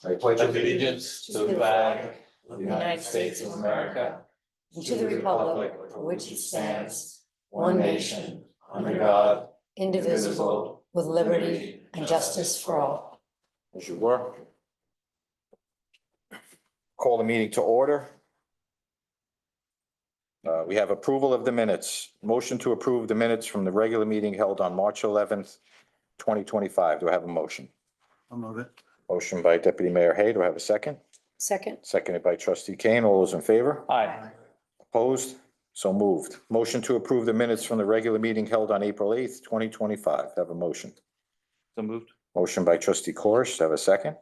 I pledge allegiance to the flag of the United States of America and to the republic for which it stands, one nation, under God, indivisible, with liberty and justice for all. As you were. Call the meeting to order. We have approval of the minutes. Motion to approve the minutes from the regular meeting held on March 11th, 2025. Do I have a motion? I'll move it. Motion by Deputy Mayor Hay. Do I have a second? Second. Seconded by Trustee Kane. All those in favor? Aye. Opposed? So moved. Motion to approve the minutes from the regular meeting held on April 8th, 2025. Have a motion. So moved. Motion by Trustee Corish. Have a second?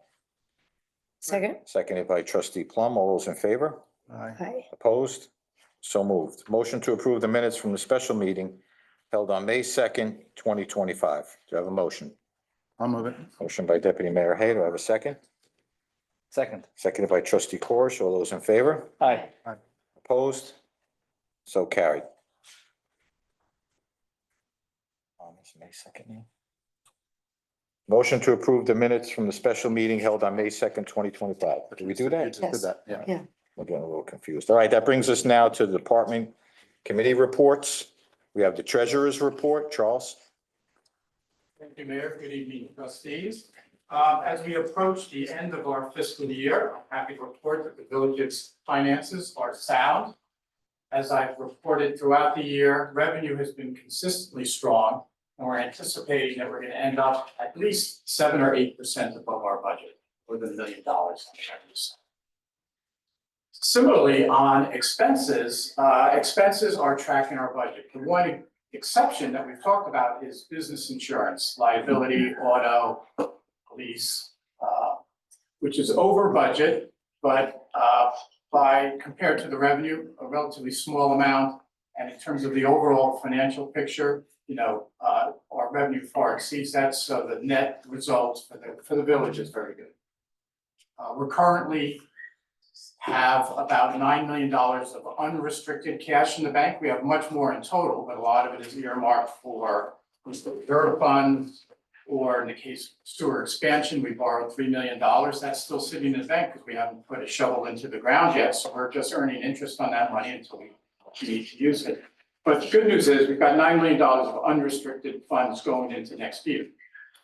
Second. Seconded by Trustee Plum. All those in favor? Aye. Aye. Opposed? So moved. Motion to approve the minutes from the special meeting held on May 2nd, 2025. Do I have a motion? I'll move it. Motion by Deputy Mayor Hay. Do I have a second? Second. Seconded by Trustee Corish. All those in favor? Aye. Opposed? So carried. It's May 2nd. Motion to approve the minutes from the special meeting held on May 2nd, 2025. Did we do that? Just did that, yeah. Yeah. I'm getting a little confused. All right, that brings us now to the department committee reports. We have the treasurer's report. Charles? Thank you, Mayor. Good evening, trustees. As we approach the end of our fiscal year, I'm happy to report that the village's finances are sound. As I've reported throughout the year, revenue has been consistently strong, and we're anticipating that we're going to end up at least 7 or 8% above our budget, with $1 million on the revenue side. Similarly, on expenses, expenses are tracking our budget. The one exception that we've talked about is business insurance, liability, auto, police, which is over budget, but by compared to the revenue, a relatively small amount. And in terms of the overall financial picture, our revenue far exceeds that, so the net result for the village is very good. We're currently have about $9 million of unrestricted cash in the bank. We have much more in total, but a lot of it is earmarked for reserve funds, or in the case of sewer expansion, we borrowed $3 million. That's still sitting in the bank because we haven't put a shovel into the ground yet. So we're just earning interest on that money until we need to use it. But the good news is we've got $9 million of unrestricted funds going into next year,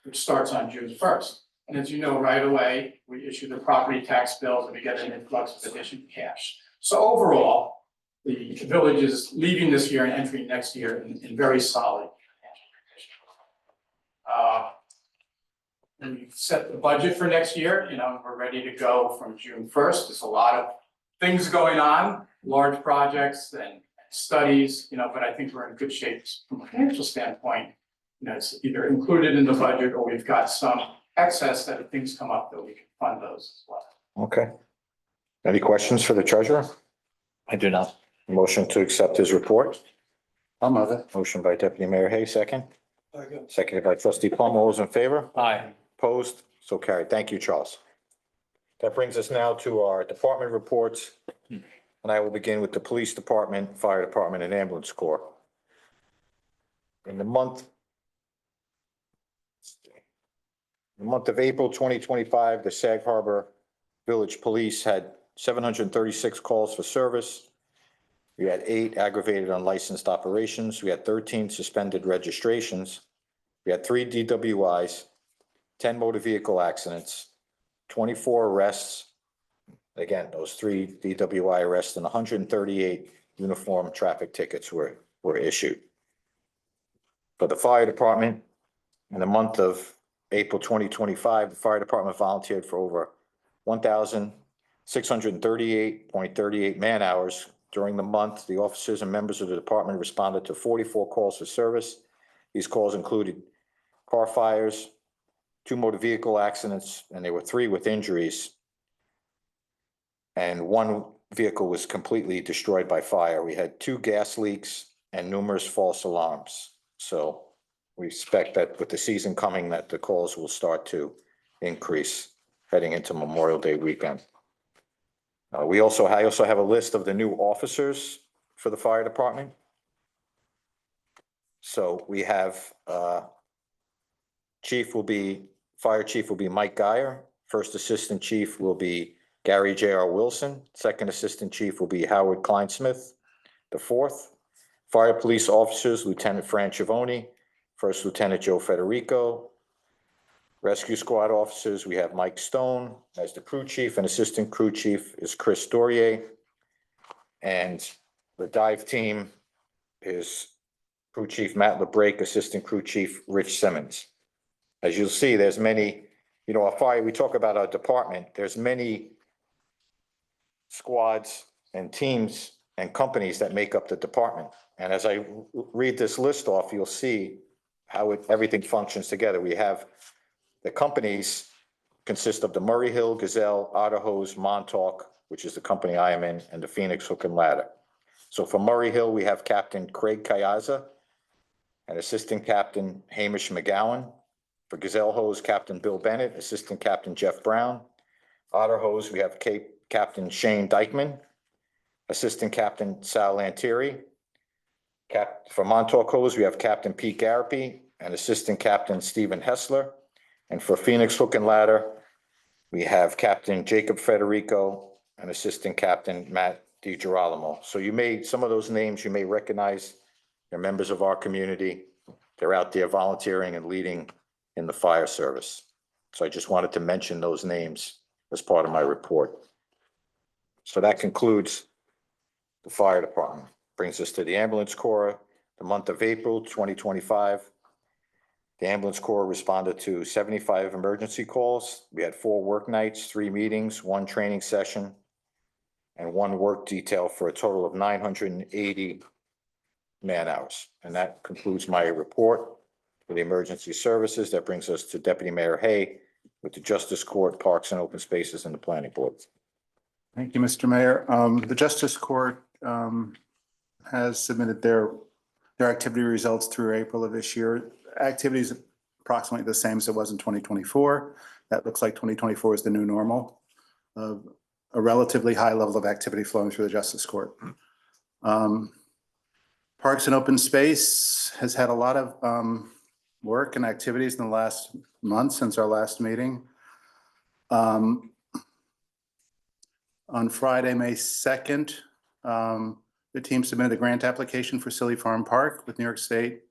which starts on June 1st. And as you know, right away, we issue the property tax bills and we get an influx of additional cash. So overall, the village is leaving this year and entering next year in very solid financial condition. And we've set the budget for next year, we're ready to go from June 1st. There's a lot of things going on, large projects and studies, but I think we're in good shape from a financial standpoint. It's either included in the budget or we've got some excess that if things come up that we can fund those as well. Okay. Any questions for the treasurer? I do not. Motion to accept his report. I'll move it. Motion by Deputy Mayor Hay, second. Seconded by Trustee Plum. All those in favor? Aye. Opposed? So carried. Thank you, Charles. That brings us now to our department reports. And I will begin with the police department, fire department, and ambulance corps. In the month of April 2025, the Sag Harbor Village Police had 736 calls for service. We had 8 aggravated unlicensed operations. We had 13 suspended registrations. We had 3 DWIs, 10 motor vehicle accidents, 24 arrests. Again, those 3 DWI arrests and 138 uniform traffic tickets were issued. For the fire department, in the month of April 2025, the fire department volunteered for over 1,638.38 man hours. During the month, the officers and members of the department responded to 44 calls for service. These calls included car fires, 2 motor vehicle accidents, and there were 3 with injuries. And 1 vehicle was completely destroyed by fire. We had 2 gas leaks and numerous false alarms. So we expect that with the season coming that the calls will start to increase heading into Memorial Day weekend. I also have a list of the new officers for the fire department. So we have fire chief will be Mike Geyer. First Assistant Chief will be Gary J.R. Wilson. Second Assistant Chief will be Howard Kleinsmith. The fourth, Fire Police Officers, Lieutenant Fran Chivoni, First Lieutenant Joe Federico. Rescue Squad Officers, we have Mike Stone as the Crew Chief, and Assistant Crew Chief is Chris Dorier. And the dive team is Crew Chief Matt LeBrake, Assistant Crew Chief Rich Simmons. As you'll see, there's many, our fire, we talk about our department, there's many squads and teams and companies that make up the department. And as I read this list off, you'll see how everything functions together. We have the companies consist of the Murray Hill, Gazelle, Otter Hose, Montauk, which is the company I am in, and the Phoenix Hook and Ladder. So for Murray Hill, we have Captain Craig Kayaza and Assistant Captain Hamish McGowan. For Gazelle Hose, Captain Bill Bennett, Assistant Captain Jeff Brown. Otter Hose, we have Captain Shane Dykeman, Assistant Captain Sal Lantieri. For Montauk Hose, we have Captain Pete Garapi and Assistant Captain Stephen Hessler. And for Phoenix Hook and Ladder, we have Captain Jacob Federico and Assistant Captain Matt DiGirolamo. So some of those names you may recognize. They're members of our community. They're out there volunteering and leading in the fire service. So I just wanted to mention those names as part of my report. So that concludes the fire department. Brings us to the ambulance corps. The month of April 2025, the ambulance corps responded to 75 emergency calls. We had 4 work nights, 3 meetings, 1 training session, and 1 work detail for a total of 980 man hours. And that concludes my report for the emergency services. That brings us to Deputy Mayor Hay with the Justice Court, Parks and Open Spaces, and the Planning Board. Thank you, Mr. Mayor. The Justice Court has submitted their activity results through April of this year. Activity is approximately the same as it was in 2024. That looks like 2024 is the new normal of a relatively high level of activity flowing through the Justice Court. Parks and Open Space has had a lot of work and activities in the last month since our last meeting. On Friday, May 2nd, the team submitted a grant application for Silly Farm Park with New York State.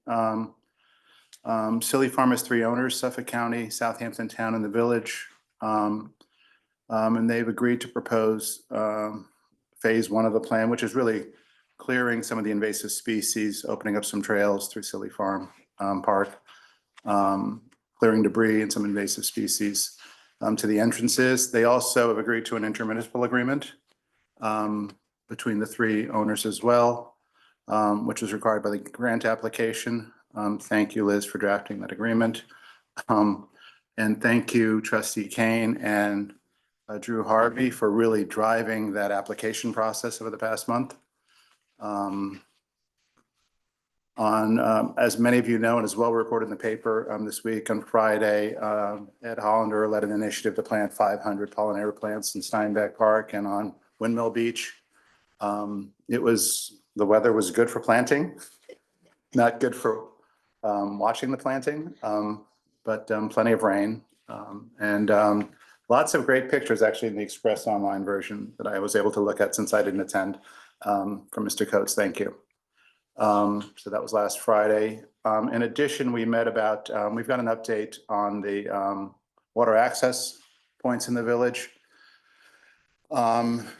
Silly Farm has 3 owners, Suffolk County, Southampton Town, and the Village. And they've agreed to propose phase 1 of the plan, which is really clearing some of the invasive species, opening up some trails through Silly Farm Park, clearing debris and some invasive species to the entrances. They also have agreed to an intermunicipal agreement between the 3 owners as well, which was required by the grant application. Thank you, Liz, for drafting that agreement. And thank you, Trustee Kane and Drew Harvey for really driving that application process over the past month. As many of you know, and as well reported in the paper this week on Friday, Ed Hollander led an initiative to plant 500 pollinator plants in Steinbeck Park and on Windmill Beach. The weather was good for planting, not good for watching the planting, but plenty of rain and lots of great pictures actually in the Express online version that I was able to look at since I didn't attend from Mr. Coates. Thank you. So that was last Friday. In addition, we've got an update on the water access points in the village.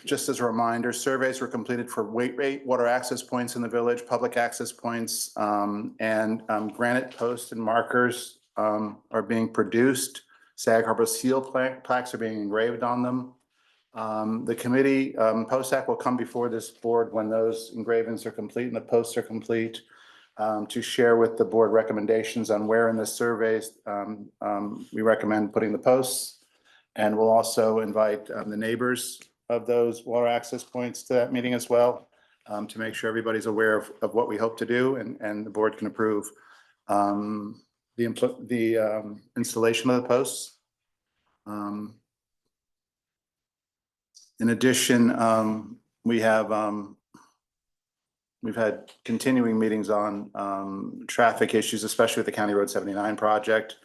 Just as a reminder, surveys were completed for water access points in the village, public access points, and granite posts and markers are being produced. Sag Harbor seal plaques are being engraved on them. The committee, POSAC, will come before this board when those engravings are complete and the posts are complete to share with the board recommendations on where in the surveys we recommend putting the posts. And we'll also invite the neighbors of those water access points to that meeting as well to make sure everybody's aware of what we hope to do and the board can approve the installation of the posts. In addition, we've had continuing meetings on traffic issues, especially with the County Road 79 project.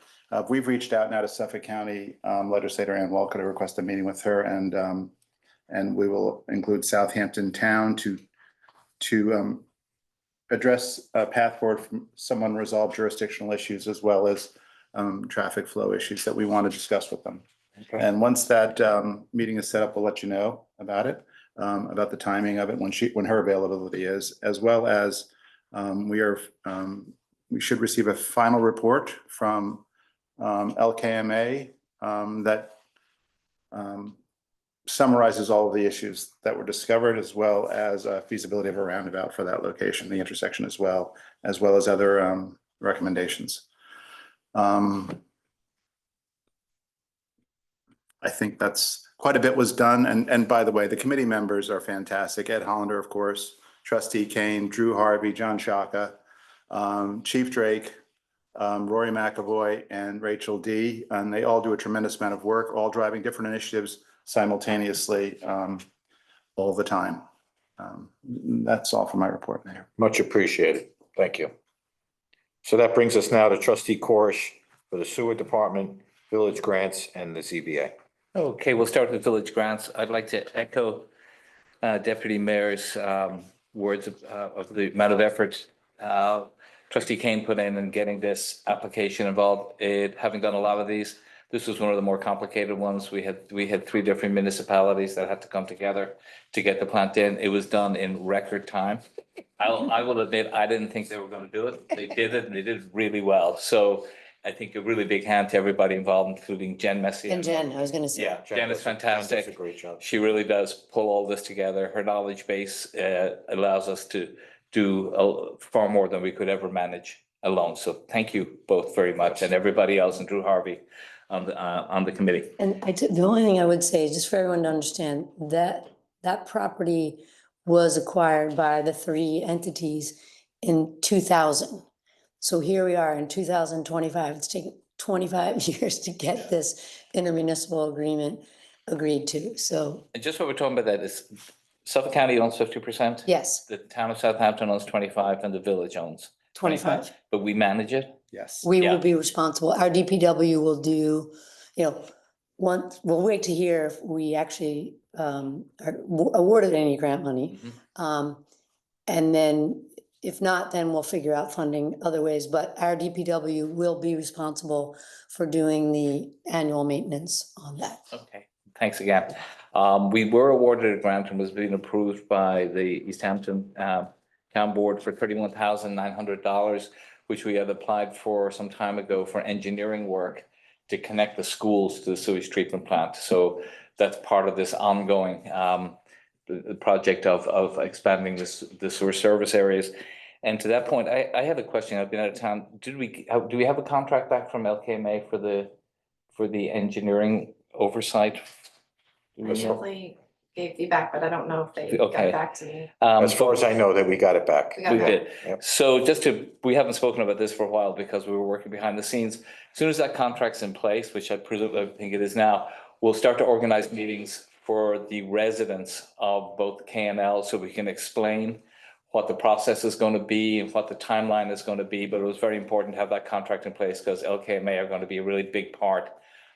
We've reached out now to Suffolk County legislator Ann Walker to request a meeting with her, and we will include Southampton Town to address a path forward from some unresolved jurisdictional issues as well as traffic flow issues that we want to discuss with them. Okay. And once that meeting is set up, we'll let you know about it, about the timing of it, when her availability is, as well as we should receive a final report from LKMA that summarizes all of the issues that were discovered, as well as feasibility of a roundabout for that location, the intersection, as well as other recommendations. I think that's quite a bit was done. And by the way, the committee members are fantastic. Ed Hollander, of course, Trustee Kane, Drew Harvey, John Shaka, Chief Drake, Rory McAvoy, and Rachel D. And they all do a tremendous amount of work, all driving different initiatives simultaneously all the time. That's all for my report, Mayor. Much appreciated. Thank you. So that brings us now to Trustee Corish for the Sewer Department, Village Grants, and the ZBA. Okay, we'll start with village grants. I'd like to echo Deputy Mayor's words of the amount of effort Trustee Kane put in getting this application involved. Having done a lot of these, this was one of the more complicated ones. We had 3 different municipalities that had to come together to get the plant in. It was done in record time. I will admit, I didn't think they were going to do it. They did it, and they did it really well. So I think a really big hand to everybody involved, including Jen Messier. And Jen, I was gonna say. Yeah, Jen is fantastic. Jen does a great job. She really does pull all this together. Her knowledge base allows us to do far more than we could ever manage alone. So thank you both very much, and everybody else, and Drew Harvey on the committee. And the only thing I would say, just for everyone to understand, that property was acquired by the 3 entities in 2000. So here we are in 2025. It's taken 25 years to get this intermunicipal agreement agreed to. So And just what we're talking about, that is Suffolk County owns 50%. yes, The town of Southampton owns 25, and the village owns 25. But we manage it. Yes. We Yeah. will be responsible. Our DPW will do, we'll wait to hear if we actually are awarded any grant money. And then if not, then we'll figure out funding other ways. But our DPW will be responsible for doing the annual maintenance on that. Okay, thanks again. We were awarded a grant and was being approved by the East Hampton Town Board for $31,900, which we had applied for some time ago for engineering work to connect the schools to the sewage treatment plant. So that's part of this ongoing the project of expanding the sewer service areas. And to that point, I had a question. I've been out of town. Do we have a contract back from LKMA for the engineering oversight? Do we I know? definitely gave feedback, but I don't know if they Okay. got back to me. As far as I know, that we got it back. We got We back. did. Yep. So we haven't spoken about this for a while because we were working behind the scenes. As soon as that contract's in place, which I think it is now, we'll start to organize meetings for the residents of both KNL so we can explain what the process is going to be and what the timeline is going to be. But it was very important to have that contract in place because LKMA are going to be a really big part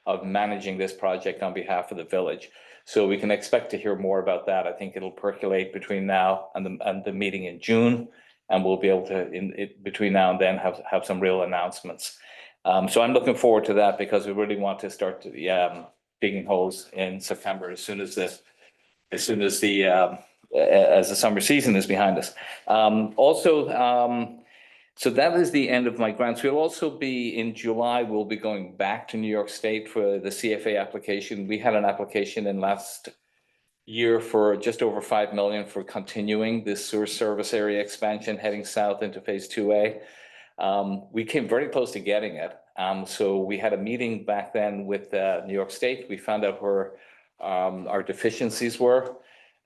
of managing this project on behalf of the village. So we can expect to hear more about that. I think it'll percolate between now and the meeting in June, and we'll be able to between now and then have some real announcements. So I'm looking forward to that because we really want to start digging holes in September as soon as the summer season is behind us. So that is the end of my grants. We'll also be in July, we'll be going back to New York State for the CFA application. We had an application in last year for just over 5 million for continuing this sewer service area expansion heading south into phase 2A. We came very close to getting it. So we had a meeting back then with New York State. We found out where our deficiencies were.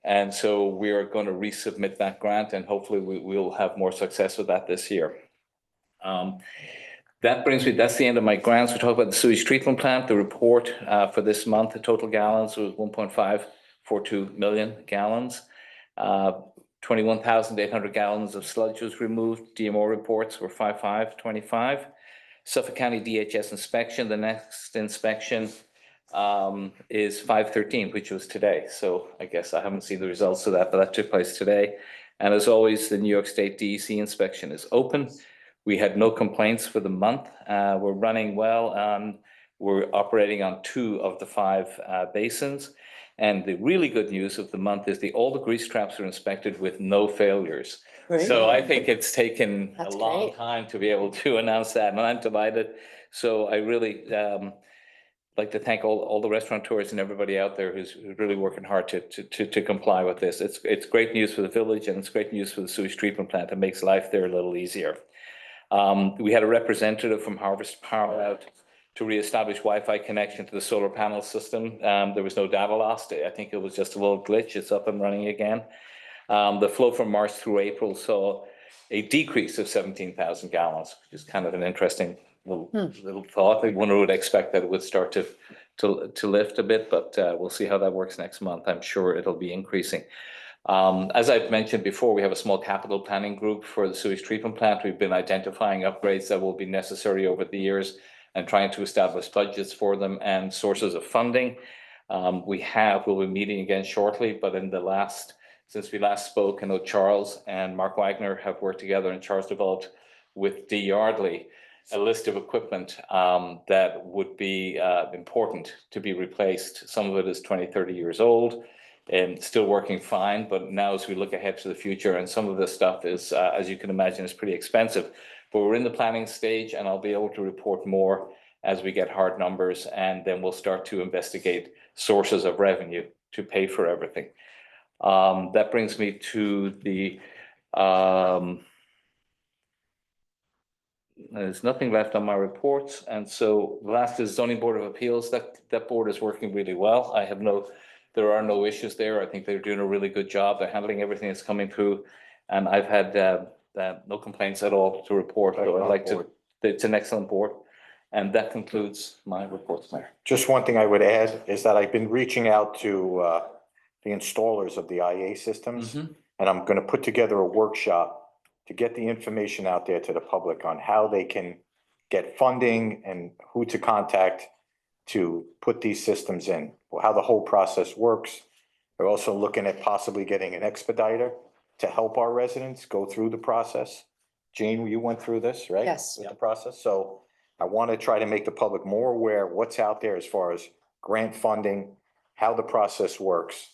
And so we are going to resubmit that grant, and hopefully we'll have more success with that this year. That brings me, that's the end of my grants. We talk about the sewage treatment plant. The report for this month, the total gallons was 1.542 million gallons. 21,800 gallons of sludge was removed. DMO reports were 5525. Suffolk County DHS inspection, the next inspection is 5/13, which was today. So I guess I haven't seen the results of that, but that took place today. And as always, the New York State DEC inspection is open. We had no complaints for the month. We're running well. We're operating on 2 of the 5 basins. And the really good news of the month is all the grease traps are inspected with no failures. Great. So I think it's taken a That's long great. time to be able to announce that, and I'm delighted. So I really like to thank all the restaurateurs and everybody out there who's really working hard to comply with this. It's great news for the village, and it's great news for the sewage treatment plant. It makes life there a little easier. We had a representative from Harvest Power out to reestablish Wi-Fi connection to the solar panel system. There was no data lost. I think it was just a little glitch. It's up and running again. The flow from March through April saw a decrease of 17,000 gallons, which is kind of an interesting little thought. One would expect that it would start to lift a bit, but we'll see how that works next month. I'm sure it'll be increasing. As I've mentioned before, we have a small capital planning group for the sewage treatment plant. We've been identifying upgrades that will be necessary over the years and trying to establish budgets for them and sources of funding. We'll be meeting again shortly, but since we last spoke, I know Charles and Mark Wagner have worked together, and Charles developed with D. Yardley a list of equipment that would be important to be replaced. Some of it is 20, 30 years old and still working fine. But now as we look ahead to the future, and some of this stuff is, as you can imagine, is pretty expensive. But we're in the planning stage, and I'll be able to report more as we get hard numbers, and then we'll start to investigate sources of revenue to pay for everything. That brings me to the there's nothing left on my reports. And so the last is Zoning Board of Appeals. That board is working really well. There are no issues there. I think they're doing a really good job. They're handling everything that's coming through. And I've had no complaints at all to report. So it's an excellent board. And that concludes my reports, Mayor. Just one thing I would add is that I've been reaching out to the installers of the IA systems, and I'm going to put together a workshop to get the information out there to the public on how they can get funding and who to contact to put these systems in, how the whole process works. We're also looking at possibly getting an expediter to help our residents go through the process. Jane, you went through this, right? Yes. With the process. So I want to try to make the public more aware of what's out there as far as grant funding, how the process works.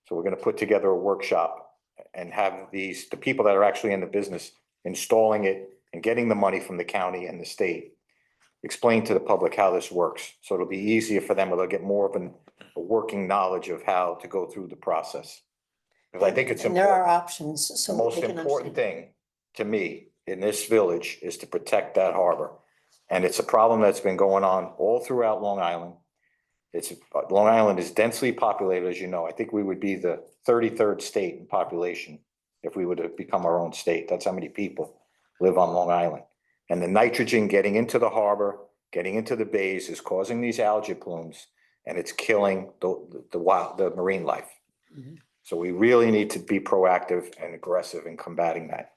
So we're going to put together a workshop and have the people that are actually in the business installing it and getting the money from the county and the state explain to the public how this works. So it'll be easier for them, or they'll get more of a working knowledge of how to go through the process. Because I think it's And there are important. options, The so most they can important understand. thing to me in this village is to protect that harbor. And it's a problem that's been going on all throughout Long Island. Long Island is densely populated, as you know. I think we would be the 33rd state in population if we would have become our own state. That's how many people live on Long Island. And the nitrogen getting into the harbor, getting into the bays is causing these algae plumes, and it's killing the marine life. So we really need to be proactive and aggressive in combating that.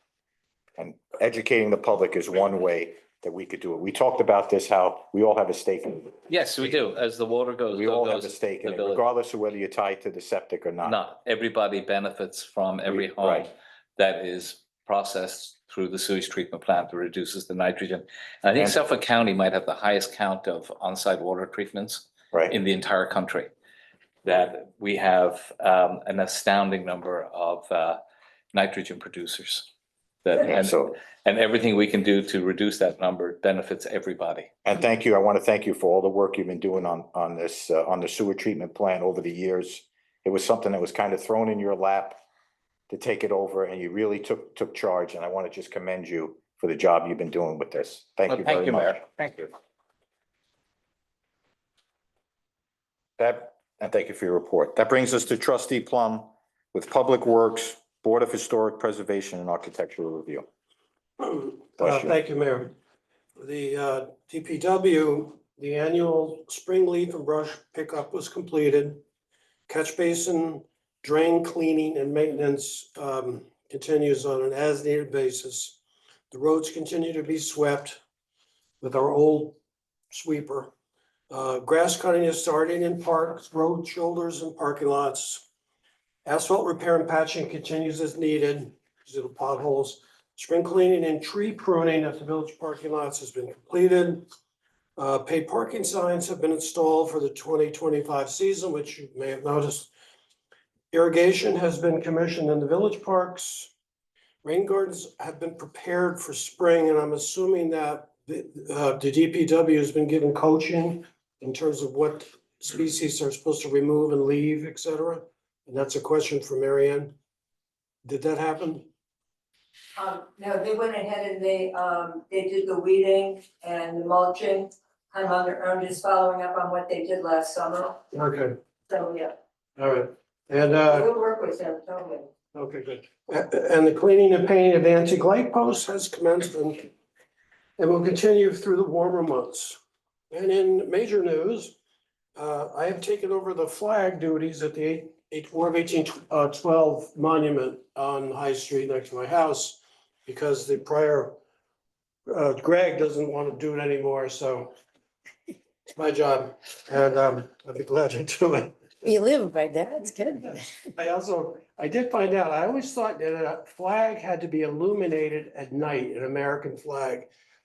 And educating the public is one way that we could do it. We talked about this, how we all have a stake in it. Yes, we do. As the water goes, We all have a stake in the it, village. regardless of whether you're tied to the septic or not. Not everybody benefits from every home Right. that is processed through the sewage treatment plant that reduces the nitrogen. And I think And- Suffolk County might have the highest count of on-site water treatments Right. in the entire country. That we have an astounding number of nitrogen producers. And everything we can do to reduce that number benefits everybody. And thank you. I want to thank you for all the work you've been doing on this, on the sewer treatment plant over the years. It was something that was kind of thrown in your lap to take it over, and you really took charge. And I want to just commend you for the job you've been doing with this. Thank you very much. Mayor. Thank you. And thank you for your report. That brings us to Trustee Plum with Public Works, Board of Historic Preservation and Architectural Review. Bless you. Thank you, Mayor. The DPW, the annual spring leaf and brush pickup was completed. Catch basin, drain cleaning and maintenance continues on an as-needed basis. The roads continue to be swept. with our old sweeper. Grass cutting is starting in parks, road shoulders and parking lots. Asphalt repair and patching continues as needed, because of the potholes. Spring cleaning and tree pruning at the village parking lots has been completed. Paid parking signs have been installed for the 2025 season, which you may have noticed. Irrigation has been commissioned in the village parks. Rain gardens have been prepared for spring, and I'm assuming that the DPW has been given coaching in terms of what species are supposed to remove and leave, et cetera. And that's a question for Mary Ann. Did that happen? No, they went ahead and they did the weeding and the mulching. I'm just following up on what they did last summer, Okay, so yeah, all right. And, we'll work with them, totally. okay, good. And the cleaning and painting of antique light posts has commenced and will continue through the warmer months. And in major news, I have taken over the flag duties at the War of 1812 monument on High Street next to my house, because the prior Greg doesn't want to do it anymore, so it's my job, and I'd be glad to do it. You live right there, it's good. I did find out, I always thought that a flag had to be illuminated at night, an American flag,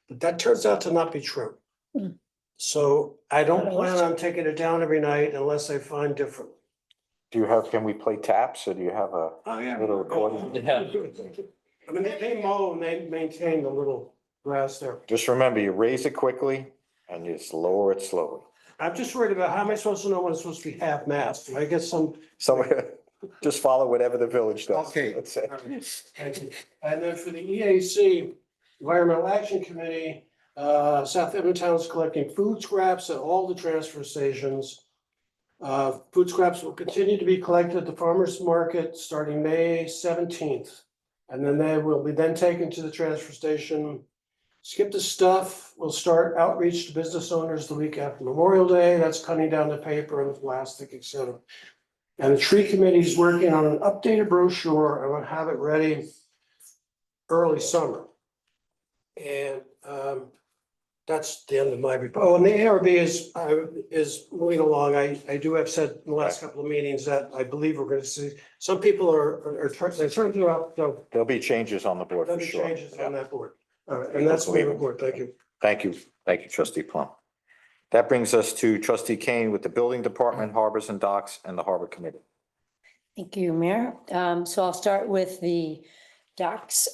but that turns out to not be true. Hmm. So I don't plan on taking it down every night unless I find different. Can we play taps or do you have a Oh, yeah. little recording? Yeah. I mean, they mow and they maintain the little grass there. Just remember, you raise it quickly and you just lower it slowly. I'm just worried about how am I supposed to know when it's supposed to be half mast? Do I get some? So just follow whatever the village does. Okay. That's it. Thank you. And then for the EAC, Environmental Action Committee, Southampton Town is collecting food scraps at all the transfer stations. Food scraps will continue to be collected at the farmer's market starting May 17th. And then they will be then taken to the transfer station. Skip the Stuff will start outreach to business owners the week after Memorial Day. That's cutting down the paper and the plastic, et cetera. And the tree committee is working on an updated brochure. I will have it ready early summer. And that's the end of my report. Oh, and the ARB is moving along. I do have said in the last couple of meetings that I believe we're gonna see, some people are their terms are up, so There'll be changes on the board there'll for be sure. changes on that board. All right, and that's my report. Thank you. Thank you. Thank you, trustee Plum. That brings us to trustee Kane with the building department, harbors and docks, and the harbor committee. Thank you, Mayor. So I'll start with the docks.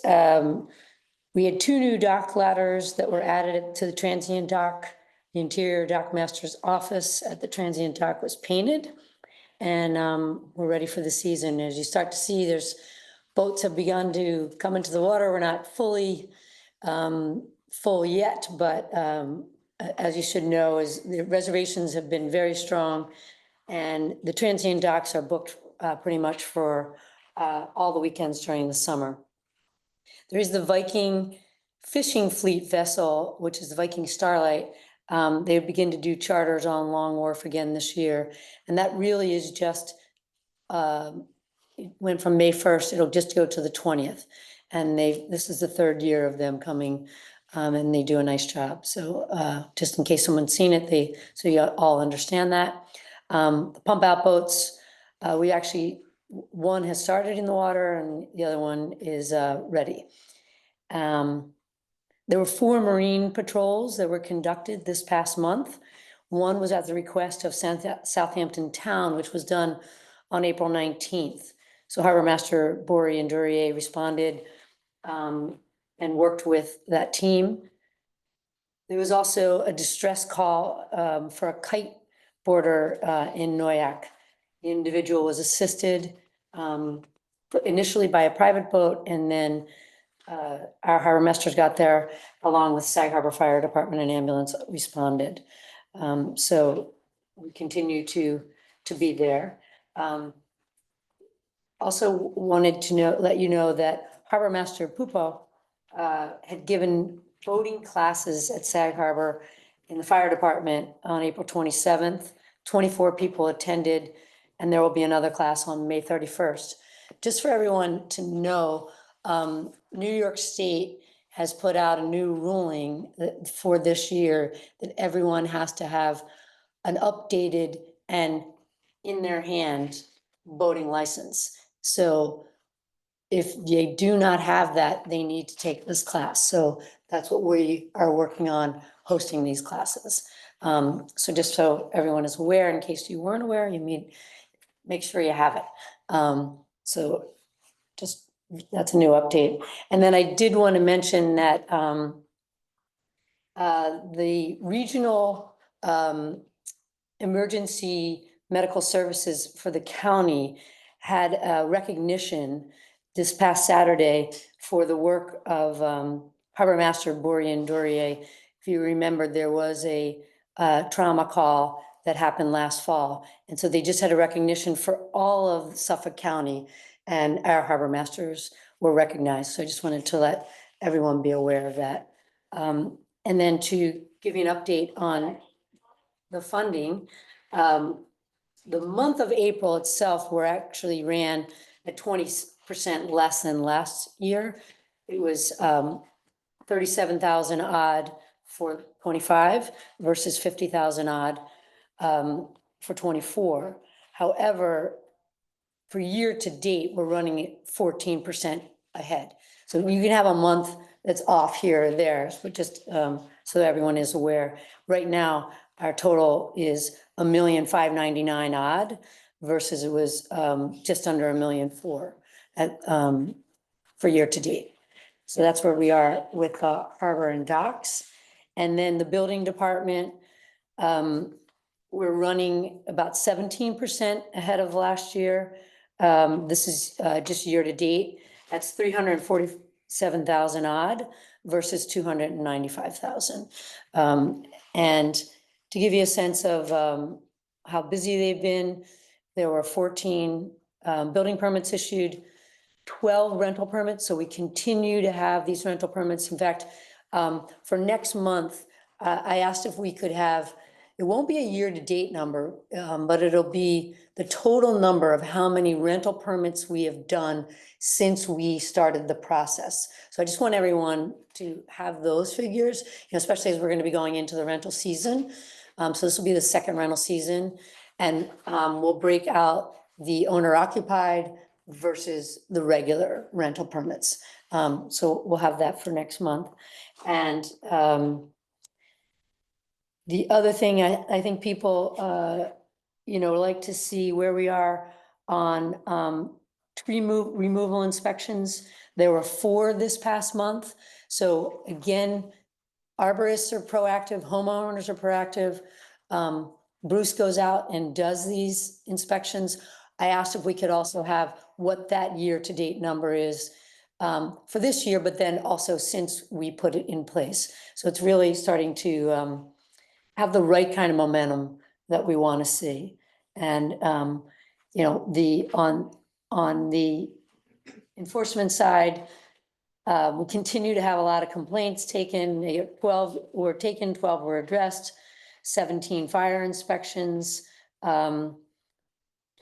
We had 2 new dock ladders that were added to the transient dock. The interior dock master's office at the transient dock was painted. And we're ready for the season. As you start to see, boats have begun to come into the water. We're not fully full yet, but as you should know, is the reservations have been very strong. And the transient docks are booked pretty much for all the weekends during the summer. There is the Viking fishing fleet vessel, which is the Viking Starlight. They begin to do charters on Long Wharf again this year. And that really is just, it went from May 1st, it'll just go to the 20th. And this is the 3rd year of them coming, and they do a nice job. So just in case someone's seen it, so you all understand that. The pump out boats, one has started in the water and the other one is ready. There were 4 marine patrols that were conducted this past month. One was at the request of Southampton Town, which was done on April 19th. So Harbor Master Bory and Durier responded and worked with that team. There was also a distress call for a kite boarder in Noyak. The individual was assisted initially by a private boat, and then our harbor masters got there along with Sag Harbor Fire Department and ambulance responded. So we continue to be there. Also wanted to let you know that Harbor Master Pupo had given boating classes at Sag Harbor in the fire department on April 27th. 24 people attended, and there will be another class on May 31st. Just for everyone to know, New York State has put out a new ruling for this year that everyone has to have an updated and in their hand boating license. So if they do not have that, they need to take this class. So that's what we are working on, hosting these classes. So just so everyone is aware, in case you weren't aware, make sure you have it. So just, that's a new update. And then I did want to mention that the regional emergency medical services for the county had a recognition this past Saturday for the work of Harbor Master Borean Dorier. If you remember, there was a trauma call that happened last fall. And so they just had a recognition for all of Suffolk County, and our harbor masters were recognized. So I just wanted to let everyone be aware of that. And then to give you an update on the funding, the month of April itself, we actually ran at 20% less than last year. It was 37,000 odd for 25 versus 50,000 odd for 24. However, for year to date, we're running at 14% ahead. So you can have a month that's off here or there, but just so that everyone is aware. Right now, our total is 1,599,000 odd versus it was just under 1,400,000 at for year to date. So that's where we are with harbor and docks. And then the building department, we're running about 17% ahead of last year. This is just year to date. That's 347,000 odd versus 295,000. And to give you a sense of how busy they've been, there were 14 building permits issued, 12 rental permits. So we continue to have these rental permits. In fact, for next month, I asked if we could have, it won't be a year-to-date number, but it'll be the total number of how many rental permits we have done since we started the process. So I just want everyone to have those figures, especially as we're going to be going into the rental season. So this will be the second rental season, and we'll break out the owner-occupied versus the regular rental permits. So we'll have that for next month. And the other thing, I think people, like to see where we are on tree removal inspections. There were 4 this past month. So again, arborists are proactive, homeowners are proactive. Bruce goes out and does these inspections. I asked if we could also have what that year-to-date number is for this year, but then also since we put it in place. So it's really starting to have the right kind of momentum that we want to see. And, on the enforcement side, we continue to have a lot of complaints taken. 12 were taken, 12 were addressed, 17 fire inspections, plan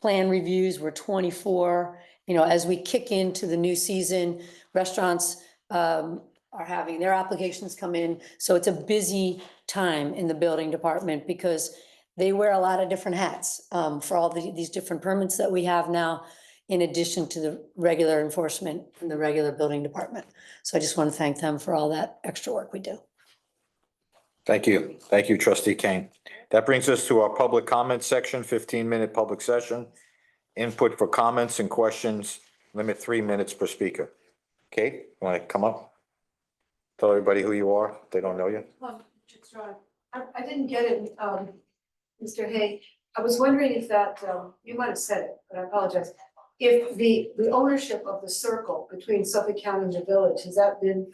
reviews were 24. As we kick into the new season, restaurants are having their applications come in. So it's a busy time in the building department because they wear a lot of different hats for all these different permits that we have now, in addition to the regular enforcement in the regular building department. So I just want to thank them for all that extra work we do. Thank you. Thank you, Trustee Kane. That brings us to our public comment section, 15-minute public session. Input for comments and questions, limit 3 minutes per speaker. Kate, you want to come up? Tell everybody who you are, if they don't know you. I didn't get it, Mr. Hay. I was wondering if that, you might have said it, but I apologize. If the ownership of the circle between Suffolk County and the village, has that been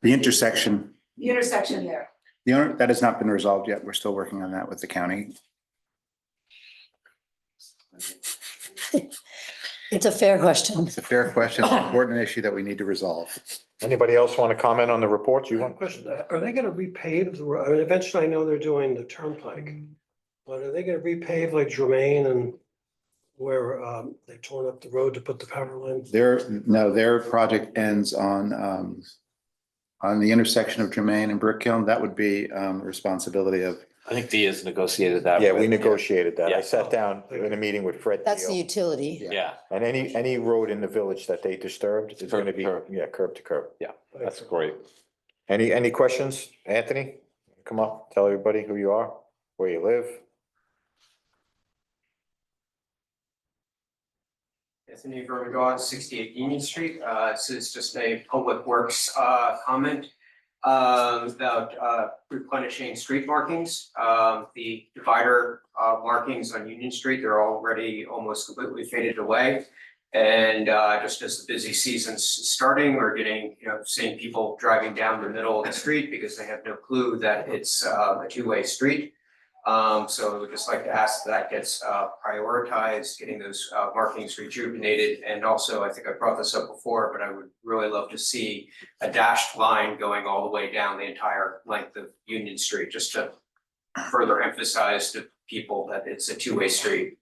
The intersection, the intersection there? the owner, that has not been resolved yet. We're still working on that with the county. It's a fair question. It's a fair question, an important issue that we need to resolve. Anybody else want to comment on the report? You want? Question, are they gonna repave the road? I mean, eventually I know they're doing the turnpike. But are they gonna repave like Germain and where they torn up the road to put the power line? Their project ends on on the intersection of Jermaine and Brickkill, that would be responsibility of, I think Diaz negotiated that. Yeah, we with- negotiated that. I Yeah. sat down in a meeting with Fred That's the Deal. utility. Yeah, And any road in the village that they disturbed is gonna be, Curb. yeah, curb to curb. that's great. Any questions? Anthony, come up, tell everybody who you are, where you live. Anthony Vermigod, 68 Union Street. This is just a public works comment about replenishing street markings. The divider markings on Union Street, they're already almost completely faded away. And just as the busy season's starting, we're getting, seeing people driving down the middle of the street because they have no clue that it's a two-way street. So we'd just like to ask that gets prioritized, getting those markings rejuvenated. And also, I think I brought this up before, but I would really love to see a dashed line going all the way down the entire length of Union Street, just to further emphasize to people that it's a two-way street.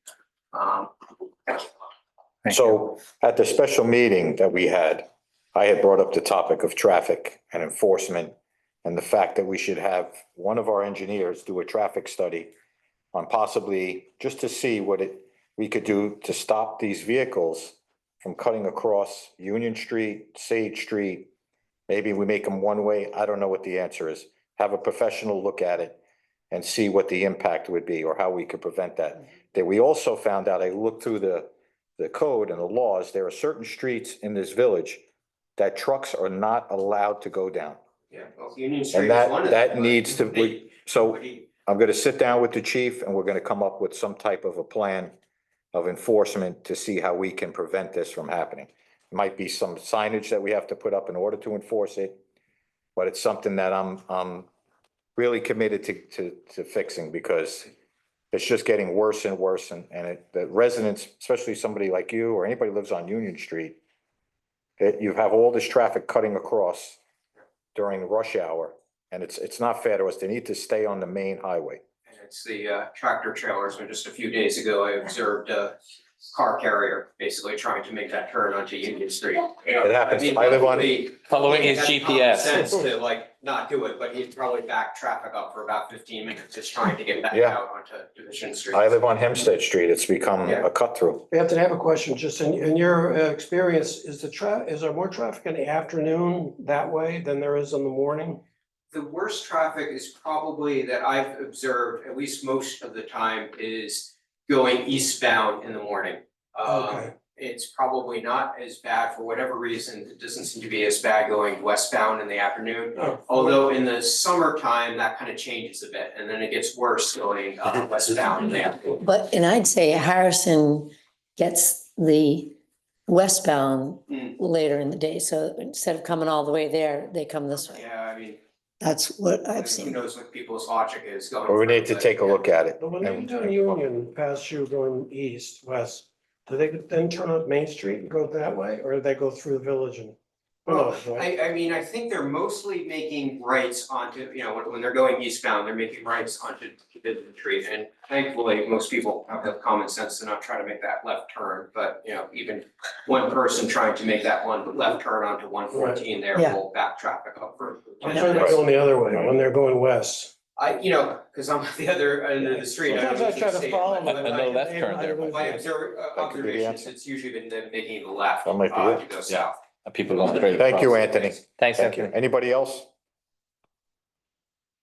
Thank you. So at the special meeting that we had, I had brought up the topic of traffic and enforcement and the fact that we should have one of our engineers do a traffic study on possibly just to see what we could do to stop these vehicles from cutting across Union Street, Sage Street. Maybe we make them one way. I don't know what the answer is. Have a professional look at it and see what the impact would be or how we could prevent that. That we also found out, I looked through the code and the laws, there are certain streets in this village that trucks are not allowed to go down. Yeah, well, Union Street And is one of them. that needs to, so I'm gonna sit down with the chief and we're gonna come up with some type of a plan of enforcement to see how we can prevent this from happening. Might be some signage that we have to put up in order to enforce it, but it's something that I'm really committed to fixing because it's just getting worse and worse and the residents, especially somebody like you or anybody who lives on Union Street, you have all this traffic cutting across during rush hour, and it's not fair to us. They need to stay on the main highway. And it's the tractor trailers, and just a few days ago, I observed a car carrier basically trying to make that turn onto Union Street. It happens. mean, I live on- luckily, Following his he had common GPS. sense to not do it, but he'd probably back traffic up for about 15 minutes just trying to get back Yeah. out onto Division Street. I live on Hempstead Street. It's become Yeah. a cut through. Anthony, I have a question, just in your experience, is there more traffic in the afternoon that way than there is in the morning? The worst traffic is probably that I've observed, at least most of the time, is going eastbound in the morning. Okay. It's probably not as bad for whatever reason. It doesn't seem to be as bad going westbound in the afternoon. Oh, Although in the summertime, that kind of changes a bit, and then it gets worse going westbound in the afternoon. And I'd say Harrison gets the westbound Mm. later in the day. So instead of coming all the way there, they come this way. Yeah, I mean, That's what I've who seen. knows what people's logic is going. But we need through, to take a yeah. look at it. But when they do Union past you going east, west, do they then turn up Main Street and go that way, or do they go through the village and? Well, Oh, right. I mean, I think they're mostly making rights onto, when they're going eastbound, they're making rights onto Division Street. And thankfully, most people have the common sense to not try to make that left turn, but, even one person trying to make that one left turn onto 114 there Yeah. will back traffic up for. I'm talking about going the other way, when they're going west. Because I'm at the other end of the street. Sometimes I usually try to see it, follow but them. And no left turn there. My That could be the observations, answer. it's usually been them making the left That might be to it. go south. People going straight Thank you, across. Anthony. Thanks, Thank you. Anthony. Anybody else?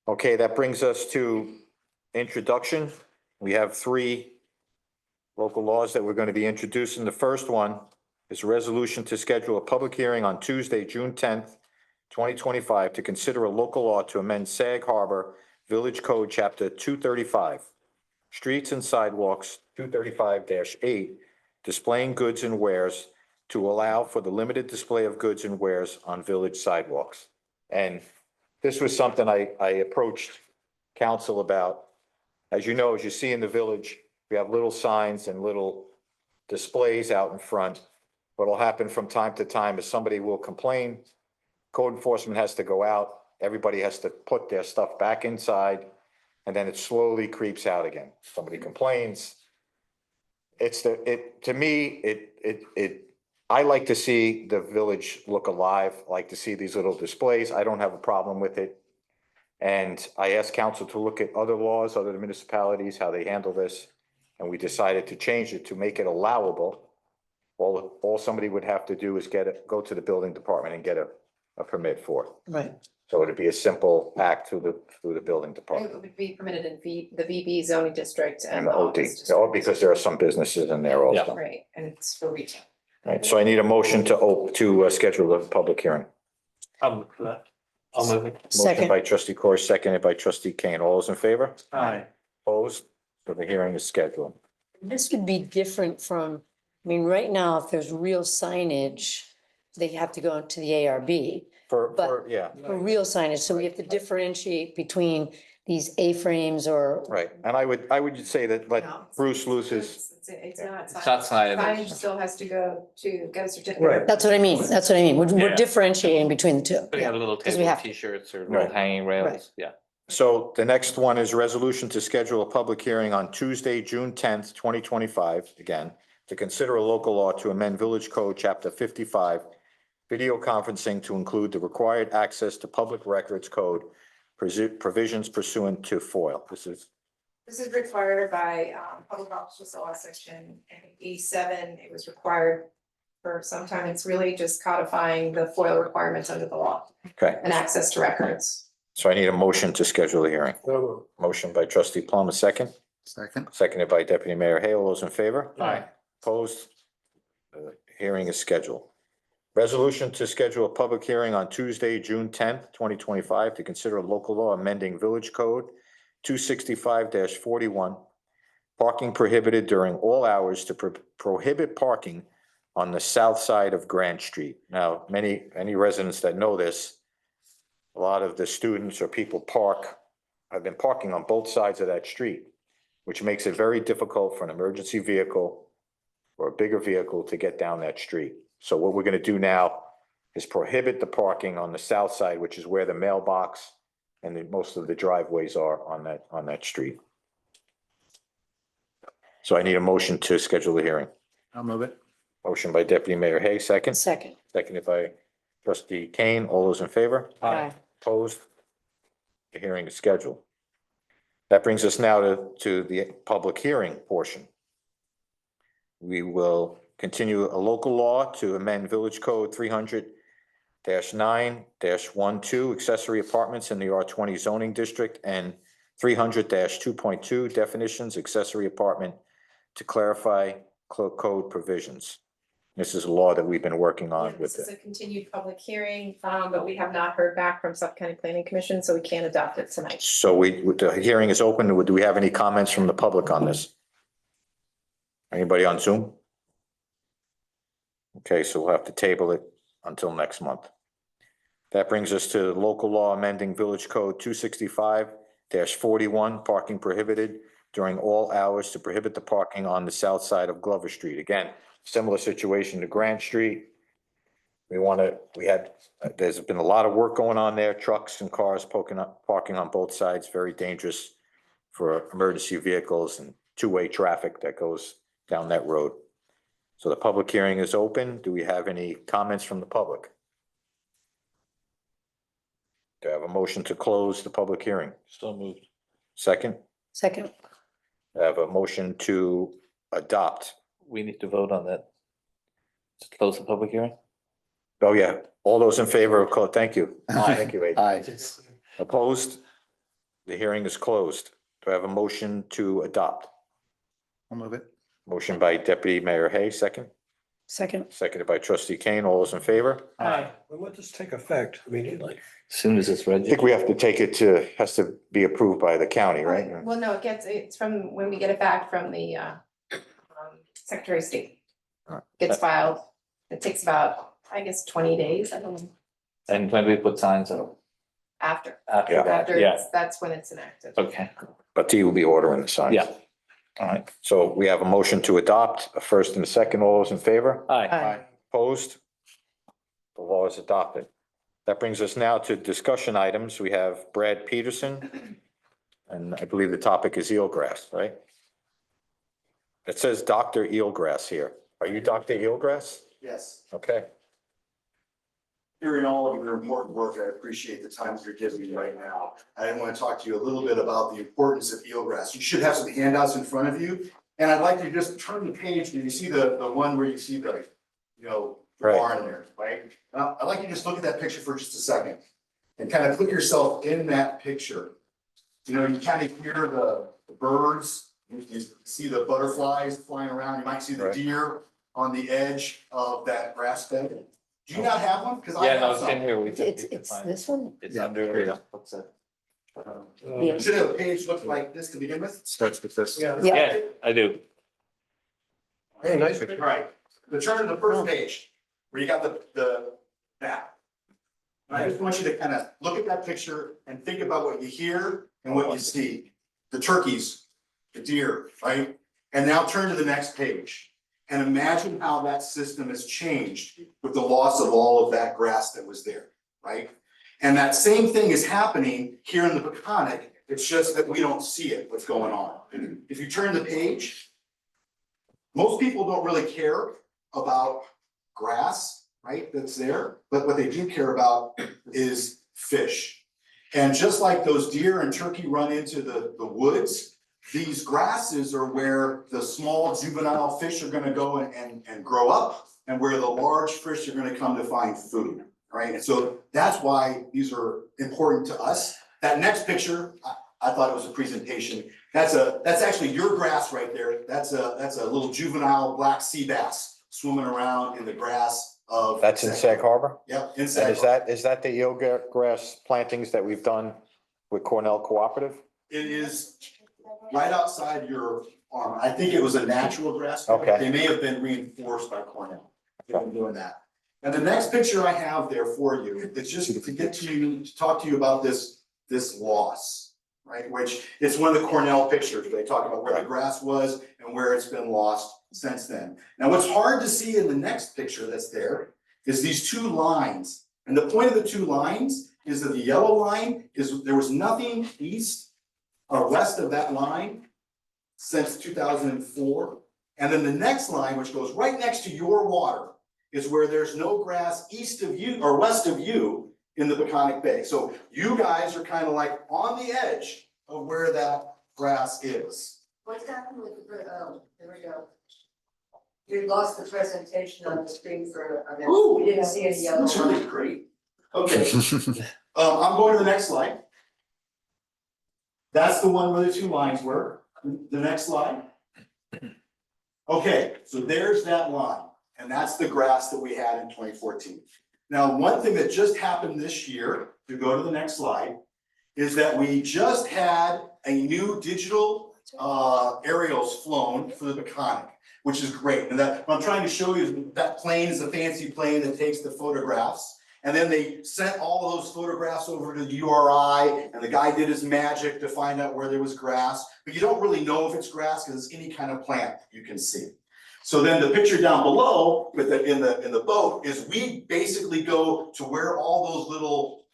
Okay, that brings us to introduction. We have 3 local laws that we're going to be introducing. The first one is a resolution to schedule a public hearing on Tuesday, June 10th, 2025, to consider a local law to amend Sag Harbor Village Code, Chapter 235, Streets and Sidewalks, 235-8, displaying goods and wares to allow for the limited display of goods and wares on village sidewalks. And this was something I approached council about. As you know, as you see in the village, we have little signs and little displays out in front. What'll happen from time to time is somebody will complain, code enforcement has to go out, everybody has to put their stuff back inside, and then it slowly creeps out again. Somebody complains. To me, it I like to see the village look alive, I like to see these little displays. I don't have a problem with it. And I asked council to look at other laws, other municipalities, how they handle this. And we decided to change it to make it allowable. All somebody would have to do is go to the building department and get a permit for it. Right. So it'd be a simple act through the building It department would be permitted in the VB zoning district and and the the OD. office district. Oh, because there are some businesses in there also. Right, and it's for retail. Right, so I need a motion to schedule a public hearing. I'll move for that. I'll move it. Motion Second. by trustee Corr, seconded by trustee Kane. All those in favor? Aye. Opposed? So the hearing is scheduled. This would be different from, I mean, right now, if there's real signage, they have to go to the ARB Yeah, for real signage. So we have to differentiate between these A-frames or, right. And I would say that let No. Bruce lose his, It's not. It's not signage. Signage still has to go to get a certificate. Right. that's what I mean. That's what I mean. We're Yeah. differentiating between the two. Putting out a little 'Cause we table have of to. T-shirts or Right. little hanging rails, yeah. so the next one is resolution to schedule a public hearing on Tuesday, June 10th, 2025, again, to consider a local law to amend Village Code, Chapter 55, video conferencing to include the required access to public records code provisions pursuant to FOIL. This is required by Public Officers Law Section 87. It was required for some time. It's really just codifying the FOIL requirements under the law Okay, and access to records. so I need a motion to schedule a hearing. So Motion by trustee Plum, a second, Second. seconded by deputy mayor Hay. All those in favor? Aye. Opposed? The hearing is scheduled. Resolution to schedule a public hearing on Tuesday, June 10th, 2025, to consider a local law amending Village Code 265-41, parking prohibited during all hours to prohibit parking on the south side of Grant Street. Now, any residents that know this, a lot of the students or people have been parking on both sides of that street, which makes it very difficult for an emergency vehicle or a bigger vehicle to get down that street. So what we're gonna do now is prohibit the parking on the south side, which is where the mailbox and most of the driveways are on that street. So I need a motion to schedule the hearing. I'll move it. Motion by deputy mayor Hay, second, Second. seconded by trustee Kane. All those in favor? Aye. Opposed? The hearing is scheduled. That brings us now to the public hearing portion. We will continue a local law to amend Village Code 300-9-12 accessory apartments in the R20 zoning district and 300-2.2 definitions accessory apartment to clarify code provisions. This is a law that we've been working on Yeah, with This is it. a continued public hearing, but we have not heard back from Suffolk County Planning Commission, so we can't adopt it tonight. So the hearing is open. Do we have any comments from the public on this? Anybody on Zoom? Okay, so we'll have to table it until next month. That brings us to local law amending Village Code 265-41, parking prohibited during all hours to prohibit the parking on the south side of Glover Street. Again, similar situation to Grant Street. There's been a lot of work going on there, trucks and cars parking on both sides, very dangerous for emergency vehicles and two-way traffic that goes down that road. So the public hearing is open. Do we have any comments from the public? Do I have a motion to close the public hearing? So moved. Second, Second. I have a motion to adopt. We need to vote on that. To close the public hearing? Oh, yeah. All those in favor of, thank you. Aye. Thank you, Abe. Aye. Opposed? The hearing is closed. Do I have a motion to adopt? I'll move it. Motion by deputy mayor Hay, second, Second. seconded by trustee Kane. All those in favor? Aye. when would this take effect immediately? As soon as it's I ready. think we have to take it has to be approved by the county, right? Well, no, it's from when we get it back from the Secretary of State. Alright. Gets filed. It takes about, I guess, 20 days, I don't know, And when we put signs up after. after Yeah. that, After, yeah, that's when it's enacted. okay, But T will be ordering the signs. yeah, All right, so we have a motion to adopt, a first and a second. All those in favor? aye. Aye. Opposed? The law is adopted. That brings us now to discussion items. We have Brad Peterson. And I believe the topic is eelgrass, right? It says Dr. Eelgrass here. Are you Dr. Eelgrass? Yes. Okay. Hearing all of your important work, I appreciate the time you're giving me right now. I want to talk to you a little bit about the importance of eelgrass. You should have some handouts in front of you. And I'd like you to just turn the page, and you see the one where you see the, the Right. barn there, right? I'd like you to just look at that picture for just a second and kind of put yourself in that picture. You kind of hear the birds, you see the butterflies flying around, you might see the Right. deer on the edge of that grass bed. Do you not have one? Because I Yeah, no, have it's in some. here. It's this one? It's Yeah, under. here you go. What's that? You should have a page look like this to begin with. Starts with this. Yeah. Yeah. Yeah, I do. Hey, nice. All right, the turn to the first page, where you got the map. And I just want you to kind of look at that picture and think about what you hear and what you see. The turkeys, the deer, right? And now turn to the next page. And imagine how that system has changed with the loss of all of that grass that was there, right? And that same thing is happening here in the Peconic. It's just that we don't see it, what's going on. If you turn the page, most people don't really care about grass, right, that's there, but what they do care about is fish. And just like those deer and turkey run into the woods, these grasses are where the small juvenile fish are gonna go and grow up, and where the large fish are gonna come to find food, right? And so that's why these are important to us. That next picture, I thought it was a presentation. That's actually your grass right there. That's a little juvenile black sea bass swimming around in the grass of. That's in Sag Harbor? Yep, in And Sag is Harbor. that the eelgrass plantings that we've done with Cornell Cooperative? It is right outside your arm. I think it was a natural grass bed. Okay. They may have been reinforced by Cornell. They've been doing that. And the next picture I have there for you, it's just to talk to you about this loss, right? Which it's one of the Cornell pictures. They talk about where the grass was and where it's been lost since then. Now, what's hard to see in the next picture that's there is these two lines. And the point of the two lines is that the yellow line is there was nothing east or west of that line since 2004. And then the next line, which goes right next to your water, is where there's no grass east of you or west of you in the Peconic Bay. So you guys are kind of like on the edge of where that grass is. What's happened with the, there we go. We lost the presentation on the screen for a minute. Ooh. We didn't see any yellow. That's really great. Okay, I'm going to the next slide. That's the one where the two lines were. The next slide. Okay, so there's that line, and that's the grass that we had in 2014. Now, one thing that just happened this year, to go to the next slide, is that we just had a new digital aerials flown for the Peconic, which is great. And that what I'm trying to show you is that plane is a fancy plane that takes the photographs. And then they sent all of those photographs over to the URI, and the guy did his magic to find out where there was grass. But you don't really know if it's grass because it's any kind of plant you can see. So then the picture down below with in the boat is we basically go to where all those little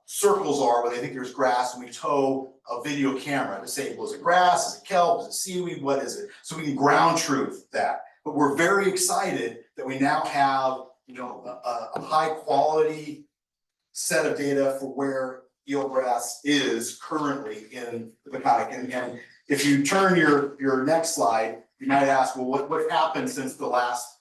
circles are where they think there's grass, and we tow a video camera to say, was it grass, is it kelp, is it seaweed, what is it? So we can ground truth that. But we're very excited that we now have a high quality set of data for where eelgrass is currently in the Peconic. And if you turn your next slide, you might ask, well, what happened since the last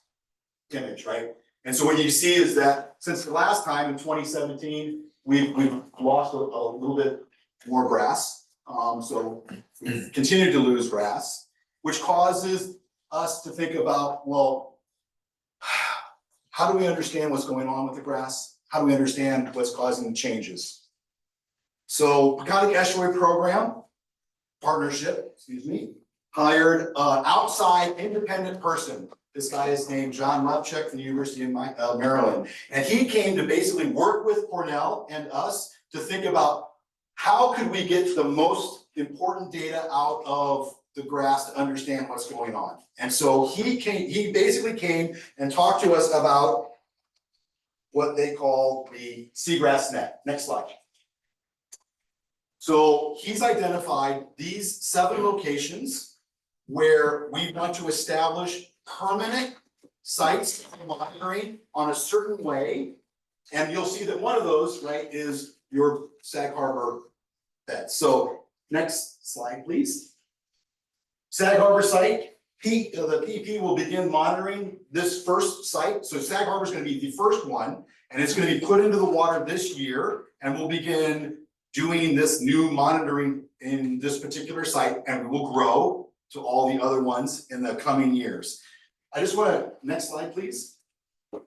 image, right? And so what you see is that since the last time in 2017, we've lost a little bit more grass. So we've continued to lose grass, which causes us to think about, well, how do we understand what's going on with the grass? How do we understand what's causing the changes? So Peconic Estuary Program Partnership, hired an outside independent person. This guy is named John Lubchek from the University of Maryland. And he came to basically work with Cornell and us to think about how could we get the most important data out of the grass to understand what's going on. And so he basically came and talked to us about what they call the seagrass net. Next slide. So he's identified these 7 locations where we want to establish permanent sites monitoring on a certain way. And you'll see that one of those, right, is your Sag Harbor bed. So next slide, please. Sag Harbor site, the PP will begin monitoring this first site. So Sag Harbor is going to be the first one, and it's going to be put into the water this year, and we'll begin doing this new monitoring in this particular site, and we will grow to all the other ones in the coming years. I just want to, next slide, please.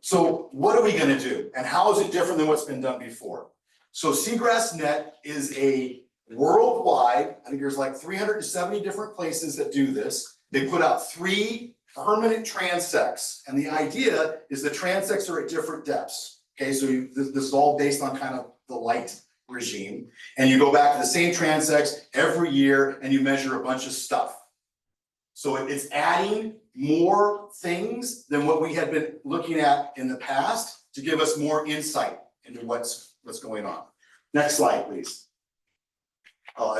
So what are we going to do, and how is it different than what's been done before? So Seagrass Net is a worldwide, I think there's like 370 different places that do this. They put out 3 permanent transects, and the idea is the transects are at different depths. Okay, so this is all based on kind of the light regime, and you go back to the same transects every year and you measure a bunch of stuff. So it's adding more things than what we had been looking at in the past to give us more insight into what's going on. Next slide, please.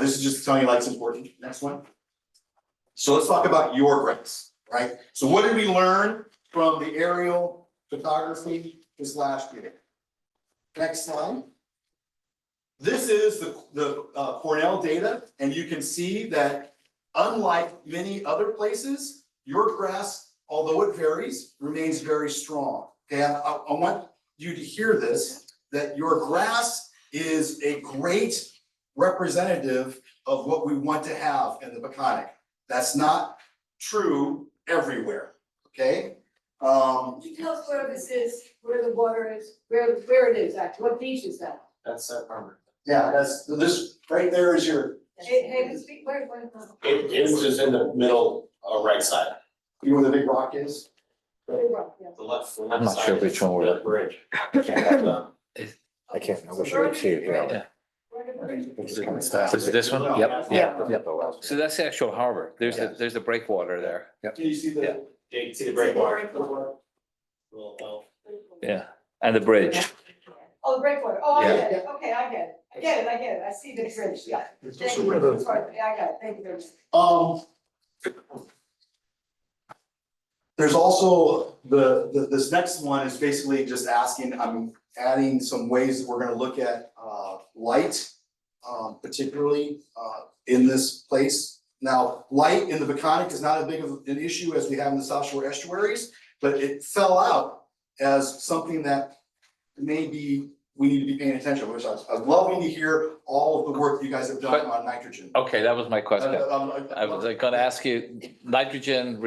This is just telling you like it's important. Next one. So let's talk about your grass, right? So what did we learn from the aerial photography this last year? Next slide. This is the Cornell data, and you can see that unlike many other places, your grass, although it varies, remains very strong. Okay, I want you to hear this, that your grass is a great representative of what we want to have in the Peconic. That's not true everywhere, okay? Could you tell us where this is, where the water is, where it is actually, what beach is that? That's Sag Harbor. Yeah, that's, this, right there is your, Hey, speak, where? It is just in the middle, right side. you know where the big rock is? The left. I'm not sure which one we're- The bridge. I can't, I wish I could see it here. Yeah. It's kind of stuff. Is it this one? No, Yep, that's yeah. not- Yep. So that's the actual harbor. There's Yeah. there's the breakwater there. Can you see the? Yeah. Yeah, you can see the breakwater. Well, Yeah, and the bridge. Oh, the breakwater, oh, I Yeah. get it, okay, I get it, I see the bridge, yeah. Thank you, where the- sorry, yeah, I got it, thank you very much. There's also this next one is basically just asking, I'm adding some ways that we're gonna look at light, particularly in this place. Now, light in the Peconic is not as big of an issue as we have in the South Shore estuaries, but it fell out as something that maybe we need to be paying attention to, which I was loving to hear all of the work you guys have done on nitrogen. Okay, that was my question. I was Like, gonna ask you, nitrogen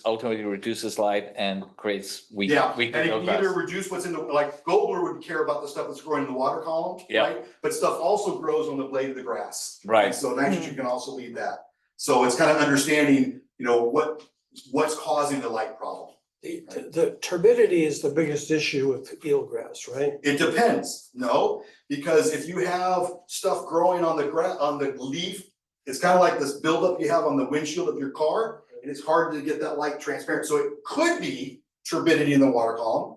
ultimately reduces light and creates weak. yeah, weak and it can grass. either reduce what's in the, like Gobler would care about the stuff that's growing in the water column, Yeah. right? But stuff also grows on the blade of the grass. Right. And so nitrogen can also lead that. So it's kind of understanding, you know, what's causing the light problem. The turbidity is the biggest issue with eelgrass, right? It depends, no, because if you have stuff growing on the leaf, it's kind of like this buildup you have on the windshield of your car, and it's hard to get that light transparent. So it could be turbidity in the water column.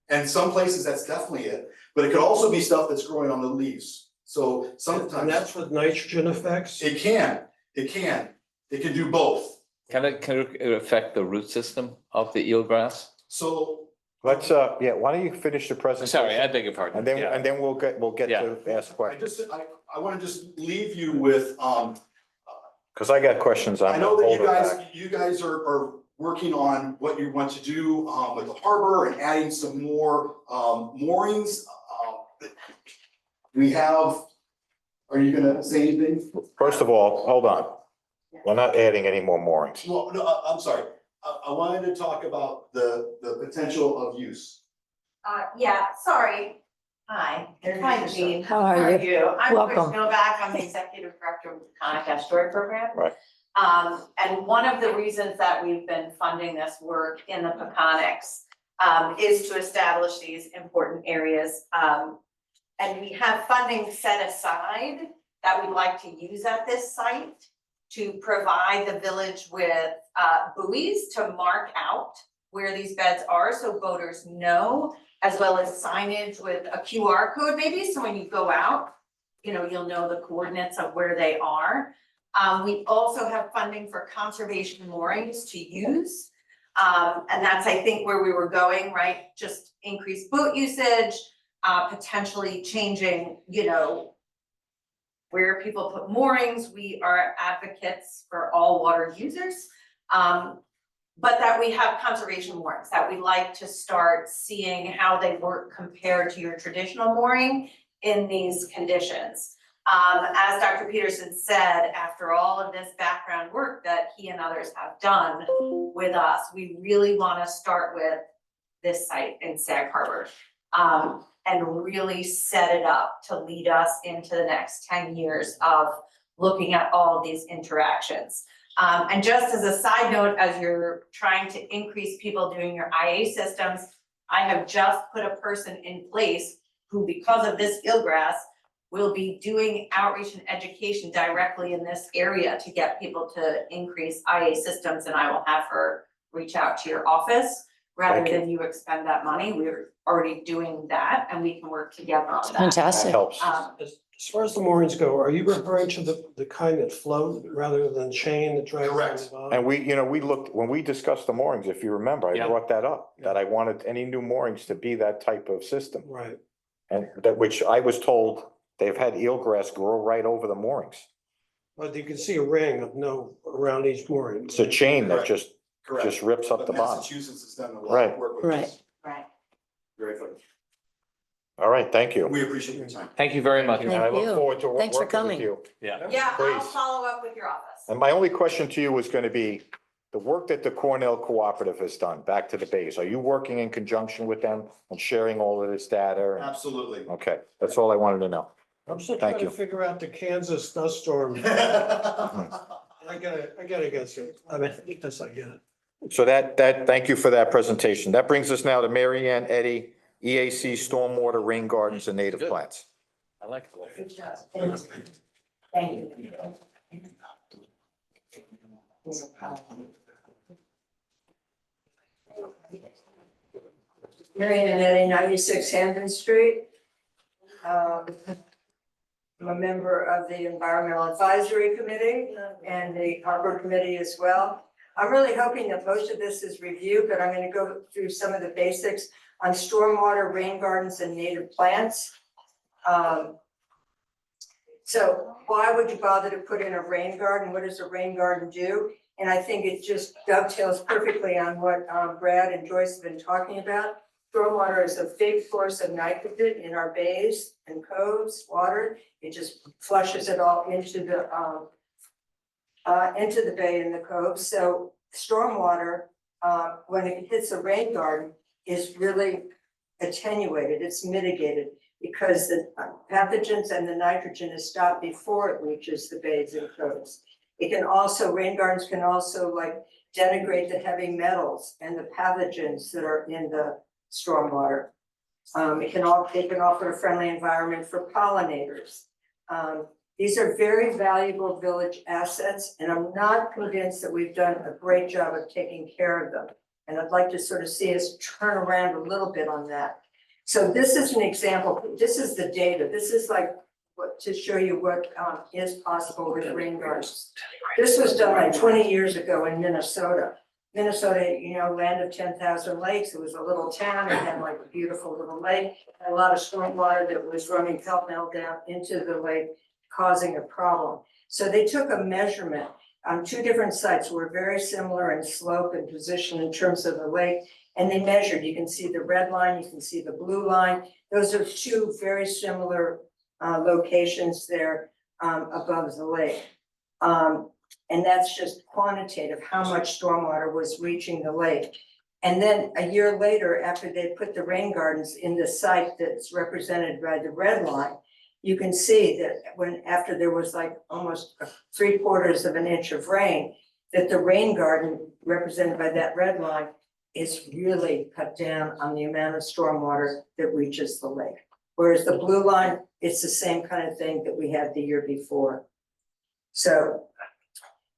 And some places that's definitely it, but it could also be stuff that's growing on the leaves. So sometimes. And that's with nitrogen effects? It can do both. Can it affect the root system of the eelgrass? So Let's, yeah, why don't you finish the presentation? Sorry, I beg your pardon. And then, Yeah. and then we'll get Yeah. to ask questions, I want to just leave you with, because I got questions on. I know that hold it back. you guys are working on what you want to do with the harbor and adding some more moorings. We have, are you gonna say anything? First of all, hold on. We're not adding any more moorings. Well, no, I'm sorry. I wanted to talk about the potential of use. Yeah, sorry. Hi, hi, Jean. How are you? I'm Welcome. Chris Novak. I'm the executive director of the Peconic Estuary Program. Right. And one of the reasons that we've been funding this work in the Peconics is to establish these important areas. And we have funding set aside that we'd like to use at this site to provide the village with buoys to mark out where these beds are so boaters know, as well as signage with a QR code maybe, so when you go out, you know, you'll know the coordinates of where they are. We also have funding for conservation moorings to use. And that's, I think, where we were going, right? Just increased boat usage, potentially changing, where people put moorings. We are advocates for all water users. But that we have conservation moorings, that we like to start seeing how they work compared to your traditional mooring in these conditions. As Dr. Peterson said, after all of this background work that he and others have done with us, we really want to start with this site in Sag Harbor, and really set it up to lead us into the next 10 years of looking at all of these interactions. And just as a side note, as you're trying to increase people doing your IA systems, I have just put a person in place who, because of this fieldgrass, will be doing outreach and education directly in this area to get people to increase IA systems, and I will have her reach out to your office rather than you expend that money. We're already doing that, and we can work together on that. That Fantastic. helps. As far as the moorings go, are you referring to the kind that float rather than chain that drags on the Correct. bottom? And we looked, when we discussed the moorings, if you remember, I Yeah. brought that up, that I wanted any new moorings to be that type of system. Right. And that, which I was told, they've had eelgrass grow right over the moorings. But you can see a ring around each mooring. It's a chain that Correct. Correct. just rips up But the bottom. Massachusetts has done a lot Right. of work with Right. this. Right. Very good. All right, thank you. We appreciate your time. Thank you very much. And I look you. forward to Thanks for working with coming. you. Yeah. Yeah, I'll Please. follow up with your office. And my only question to you was gonna be, the work that the Cornell Cooperative has done, back to the base, are you working in conjunction with them and sharing all of this data? Absolutely. Okay, that's all I wanted to know. I'm still Thank trying to you. figure out the Kansas dust storm. Well, I gotta get you. I mean, I guess I get it. So thank you for that presentation. That brings us now to Mary Ann Eddy, EAC Stormwater, Rain Gardens, and Native Good. Plants. I like it. Good job. Thank you. Marion Eddy, 96 Hampton Street. I'm a member of the Environmental Advisory Committee and the Harbor Committee as well. I'm really hoping that most of this is reviewed, but I'm going to go through some of the basics on stormwater, rain gardens, and native plants. So why would you bother to put in a rain garden? What does a rain garden do? And I think it just dovetails perfectly on what Brad and Joyce have been talking about. Stormwater is a big source of nitrogen in our bays and coves, water. It just flushes it all into the bay and the cove. So stormwater, when it hits a rain garden, is really attenuated, it's mitigated because the pathogens and the nitrogen is stopped before it reaches the bays and coves. It can also, rain gardens can also like denigrate the heavy metals and the pathogens that are in the stormwater. They can offer a friendly environment for pollinators. These are very valuable village assets, and I'm not convinced that we've done a great job of taking care of them. And I'd like to sort of see us turn around a little bit on that. So this is an example. This is the data. This is like what to show you what is possible with rain gardens. This was done like 20 years ago in Minnesota. Minnesota, you know, land of 10,000 lakes. It was a little town. It had like a beautiful little lake. A lot of stormwater that was running pell-mell down into the lake, causing a problem. So they took a measurement on two different sites were very similar in slope and position in terms of the lake. And they measured, you can see the red line, you can see the blue line. Those are two very similar locations there above the lake. And that's just quantitative, how much stormwater was reaching the lake. And then a year later, after they put the rain gardens in the site that's represented by the red line, you can see that after there was like almost 3/4 of an inch of rain, that the rain garden represented by that red line is really cut down on the amount of stormwater that reaches the lake. Whereas the blue line, it's the same kind of thing that we had the year before. So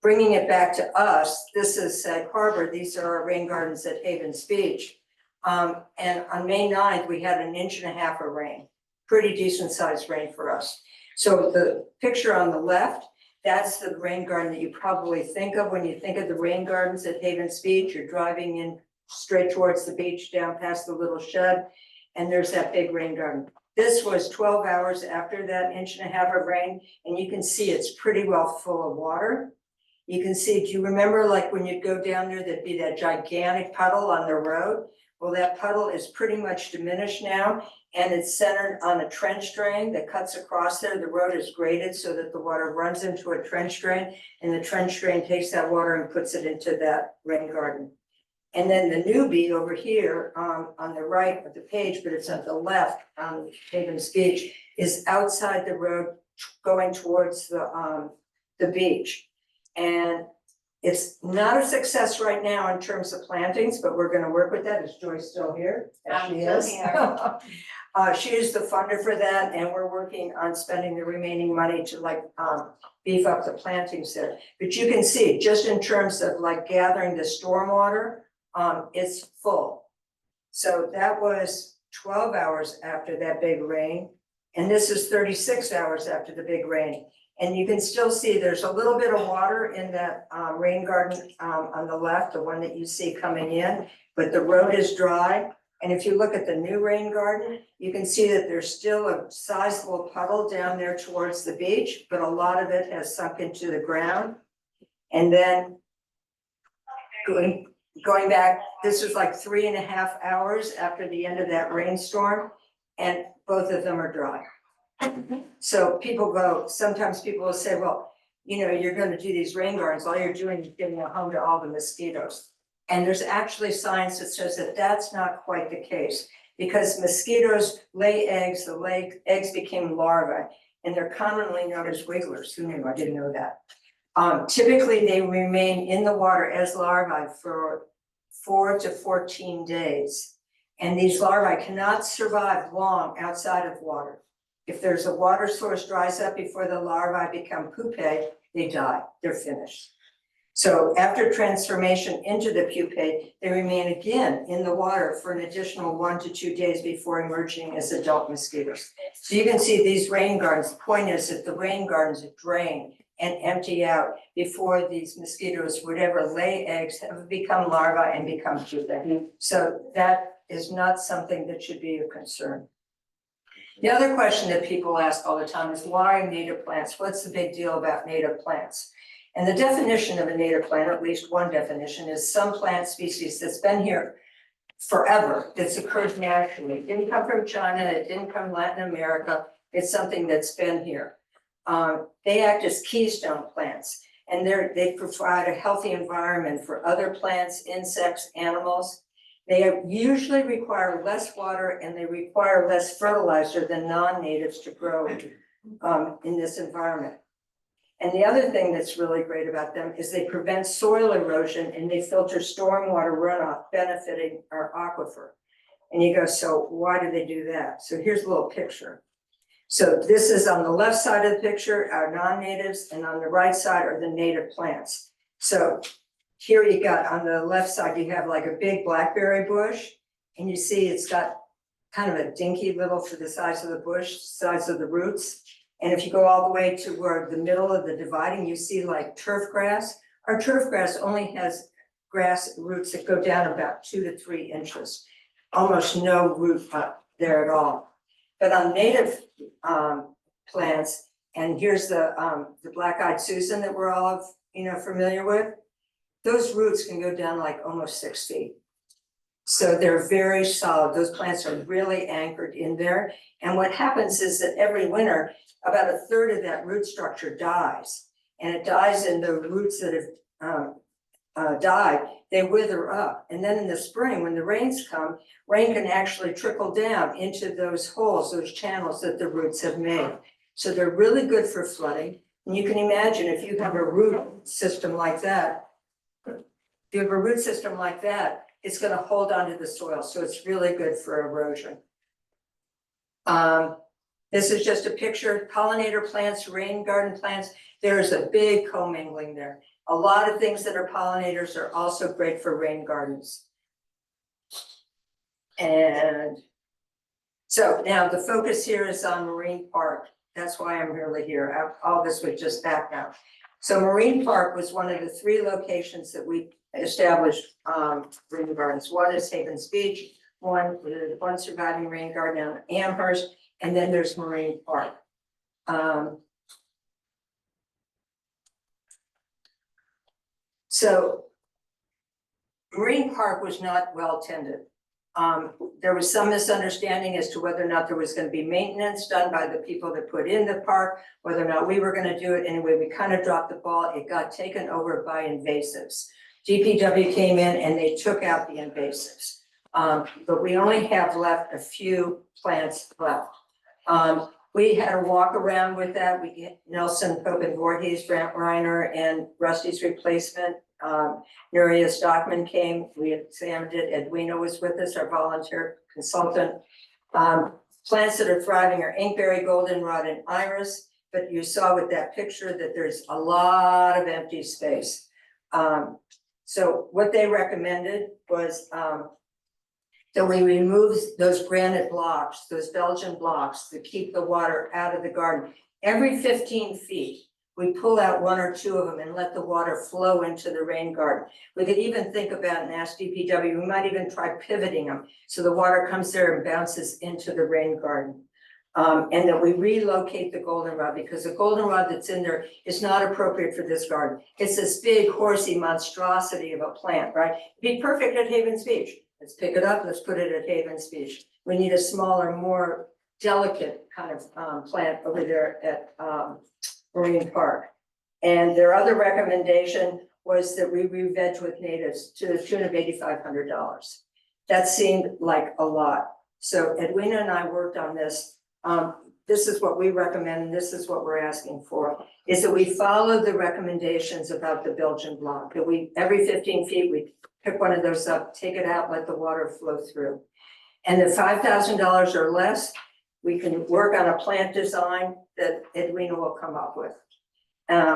bringing it back to us, this is Sag Harbor. These are our rain gardens at Havens Beach. And on May 9th, we had 1.5 inches of rain. Pretty decent sized rain for us. So the picture on the left That's the rain garden that you probably think of when you think of the rain gardens at Havens Beach. You're driving in straight towards the beach, down past the little shed, and there's that big rain garden. This was 12 hours after that 1.5 inches of rain, and you can see it's pretty well full of water. You can see, do you remember like when you'd go down there, there'd be that gigantic puddle on the road? Well, that puddle is pretty much diminished now, and it's centered on a trench drain that cuts across there. The road is graded so that the water runs into a trench drain, and the trench drain takes that water and puts it into that rain garden. And then the newbie over here, on the right of the page, but it's on the left on Havens Beach, is outside the road going towards the beach. And it's not a success right now in terms of plantings, but we're gonna work with that. Is Joyce still here? Yes, she I'm is. still here. She is the funder for that, and we're working on spending the remaining money to like, beef up the plantings there. But you can see, just in terms of like gathering the stormwater, it's full. So that was 12 hours after that big rain, and this is 36 hours after the big rain. And you can still see there's a little bit of water in that rain garden on the left, the one that you see coming in, but the road is dry. And if you look at the new rain garden, you can see that there's still a sizable puddle down there towards the beach, but a lot of it has sunk into the ground. And then going back, this was like 3.5 hours after the end of that rainstorm, and both of them are dry. So people go, sometimes people will say, well, you know, you're gonna do these rain gardens, all you're doing is giving a home to all the mosquitoes. And there's actually science that says that that's not quite the case, because mosquitoes lay eggs, the eggs became larvae, and they're commonly known as wigglers. Who knew? I didn't know that. Typically, they remain in the water as larvae for 4 to 14 days. And these larvae cannot survive long outside of water. If there's a water source dries up before the larvae become pupae, they die, they're finished. So after transformation into the pupae, they remain again in the water for an additional 1 to 2 days before emerging as adult mosquitoes. So you can see these rain gardens. The point is that the rain gardens drain and empty out before these mosquitoes would ever lay eggs, have become larvae and become pupae. So that is not something that should be a concern. The other question that people ask all the time is, why native plants? What's the big deal about native plants? And the definition of a native plant, or at least one definition, is some plant species that's been here forever, that's occurred naturally. It didn't come from China, it didn't come from Latin America, it's something that's been here. They act as keystone plants, and they provide a healthy environment for other plants, insects, animals. They usually require less water and they require less fertilizer than non-natives to grow in this environment. And the other thing that's really great about them is they prevent soil erosion and they filter stormwater runoff, benefiting our aquifer. And you go, so why do they do that? So here's a little picture. So this is on the left side of the picture, our non-natives, and on the right side are the native plants. So here you got on the left side, you have like a big blackberry bush, and you see it's got kind of a dinky little for the size of the bush, size of the roots. And if you go all the way to where the middle of the dividing, you see like turf grass. Our turf grass only has grass roots that go down about 2 to 3 inches. Almost no root there at all. But on native plants, and here's the black-eyed Susan that we're all familiar with, those roots can go down like almost 6 feet. So they're very solid. Those plants are really anchored in there. And what happens is that every winter, about 1/3 of that root structure dies. And it dies in the roots that have died, they wither up. And then in the spring, when the rains come, rain can actually trickle down into those holes, those channels that the roots have made. So they're really good for flooding. And you can imagine if you have a root system like that, it's going to hold onto the soil. So it's really good for erosion. This is just a picture, pollinator plants, rain garden plants. There's a big commingling there. A lot of things that are pollinators are also great for rain gardens. And so now the focus here is on Marine Park. that's why I'm really here. All this was just background. So Marine Park was one of the 3 locations that we established, rain gardens. One is Havens Beach, one surviving rain garden on Amherst, and then there's Marine Park. So Marine Park was not well tended. There was some misunderstanding as to whether or not there was gonna be maintenance done by the people that put in the park, whether or not we were gonna do it. Anyway, we kind of dropped the ball. It got taken over by invasives. DPW came in and they took out the invasives. But we only have left a few plants left. We had a walk around with that. We get Nelson, Pope and Voorhees, Brant Reiner, and Rusty's replacement. Nuria Stockman came, we examined it. Edwina was with us, our volunteer consultant. Plants that are thriving are inkberry, goldenrod, and iris. But you saw with that picture that there's a lot of empty space. So what they recommended was that we remove those granite blocks, those Belgian blocks that keep the water out of the garden. Every 15 feet, we pull out 1 or 2 of them and let the water flow into the rain garden. We could even think about and ask DPW, we might even try pivoting them so the water comes there and bounces into the rain garden. And that we relocate the goldenrod, because the goldenrod that's in there is not appropriate for this garden. It's this big horsey monstrosity of a plant, right? It'd be perfect at Havens Beach. Let's pick it up, let's put it at Havens Beach. We need a smaller, more delicate kind of plant over there at Marine Park. And their other recommendation was that we re-veg with natives to the tune of $8,500. That seemed like a lot. So Edwina and I worked on this. This is what we recommend, and this is what we're asking for, is that we follow the recommendations about the Belgian block, that we, every 15 feet, we pick one of those up, take it out, let the water flow through. And the $5,000 or less, we can work on a plant design that Edwina will come up with.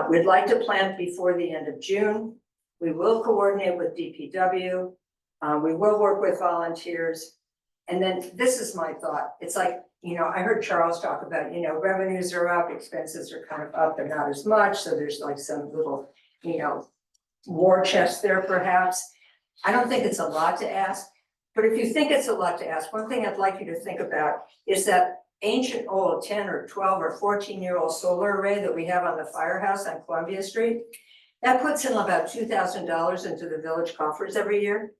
We'd like to plant before the end of June. We will coordinate with DPW. We will work with volunteers. And then this is my thought. It's like, you know, I heard Charles talk about, you know, revenues are up, expenses are kind of up, they're not as much. So there's like some little, you know, war chest there perhaps. I don't think it's a lot to ask, but if you think it's a lot to ask, one thing I'd like you to think about is that ancient old 10 or 12 or 14-year-old solar array that we have on the firehouse on Columbia Street. That puts in about $2,000 into the village coffers every year.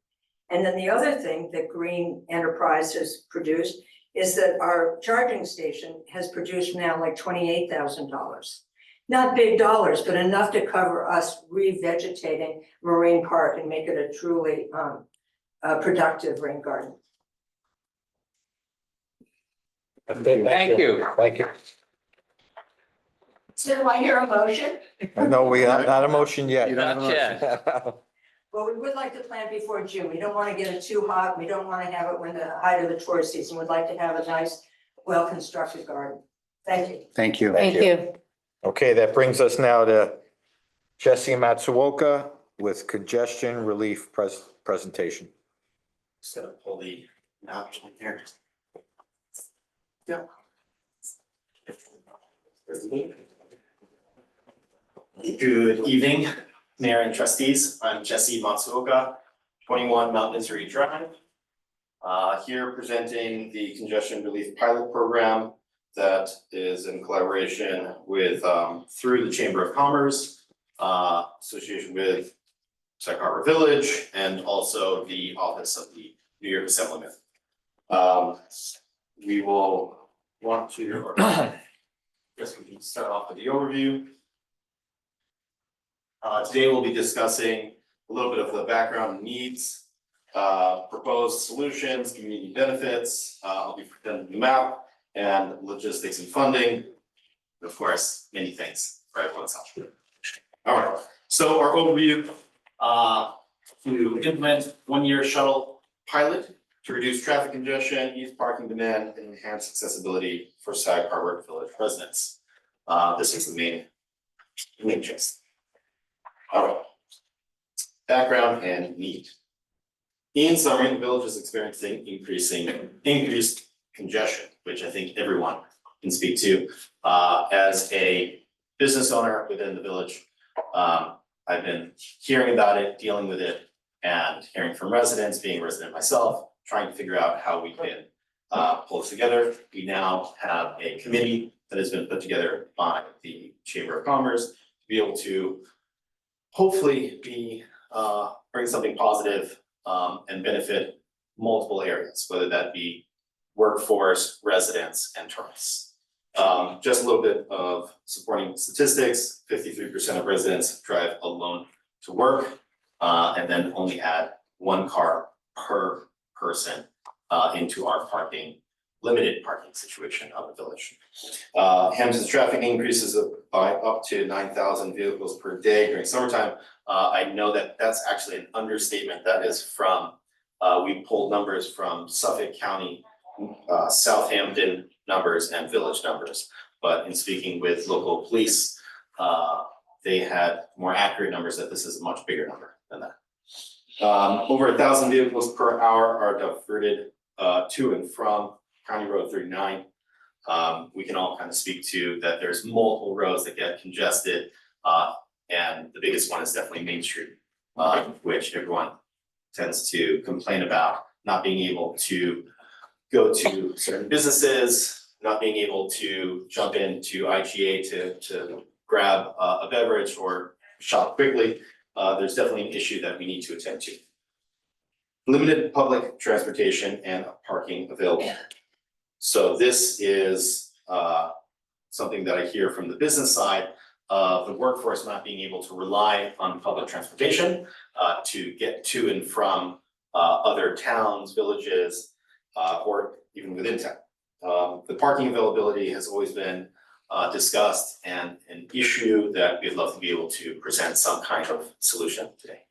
And then the other thing that Green Enterprise has produced is that our charging station has produced now like $28,000. Not big dollars, but enough to cover us revegetating Marine Park and make it a truly productive rain garden. Thank you. Thank you. So do I hear a motion? No, we have not a motion yet. You don't have a Not motion. yet. Well, we would like to plant before June. We don't want to get it too hot. We don't want to have it when the height of the tourist season. We'd like to have a nice, well-constructed garden. Thank you. Thank you. Thank Thank you. Okay, that brings us now to Jesse Matsuoka with congestion relief presentation. Just gonna pull the map here. Good evening, Mayor and Trustees. I'm Jesse Matsuoka, 21 Mount Misery Drive. Here presenting the congestion relief pilot program that is in collaboration with, through the Chamber of Commerce, association with Sag Harbor Village, and also the Office of the New York Assemblyman. We will want to, or guess we can start off with the overview. Today we'll be discussing a little bit of the background and needs, proposed solutions, community benefits. I'll be presenting the map and logistics and funding. Of course, many things for everyone's help. All right, so our overview, to implement one-year shuttle pilot to reduce traffic congestion, ease parking demand, and enhance accessibility for Sag Harbor Village residents. This is the main gist. All right. Background and need. In summary, the village is experiencing increased congestion, which I think everyone can speak to. As a business owner within the village, I've been hearing about it, dealing with it, and hearing from residents, being a resident myself, trying to figure out how we can pull it together. We now have a committee that has been put together by the Chamber of Commerce to be able to hopefully bring something positive and benefit multiple areas, whether that be workforce, residents, and tourists. Just a little bit of supporting statistics: 53% of residents drive alone to work, and then only add one car per person into our limited parking situation of the village. Hampton's traffic increases by up to 9,000 vehicles per day during summertime. I know that that's actually an understatement. That is from, we pulled numbers from Suffolk County, Southampton numbers and village numbers. But in speaking with local police, they had more accurate numbers that this is a much bigger number than that. Over 1,000 vehicles per hour are diverted to and from County Road 39. We can all kind of speak to that there's multiple roads that get congested, and the biggest one is definitely Main Street, which everyone tends to complain about not being able to go to certain businesses, not being able to jump into IGA to grab a beverage or shop quickly. There's definitely an issue that we need to attend to. Limited public transportation and parking available. So this is something that I hear from the business side of the workforce not being able to rely on public transportation to get to and from other towns, villages, or even within town. The parking availability has always been discussed and an issue that we'd love to be able to present some kind of solution today.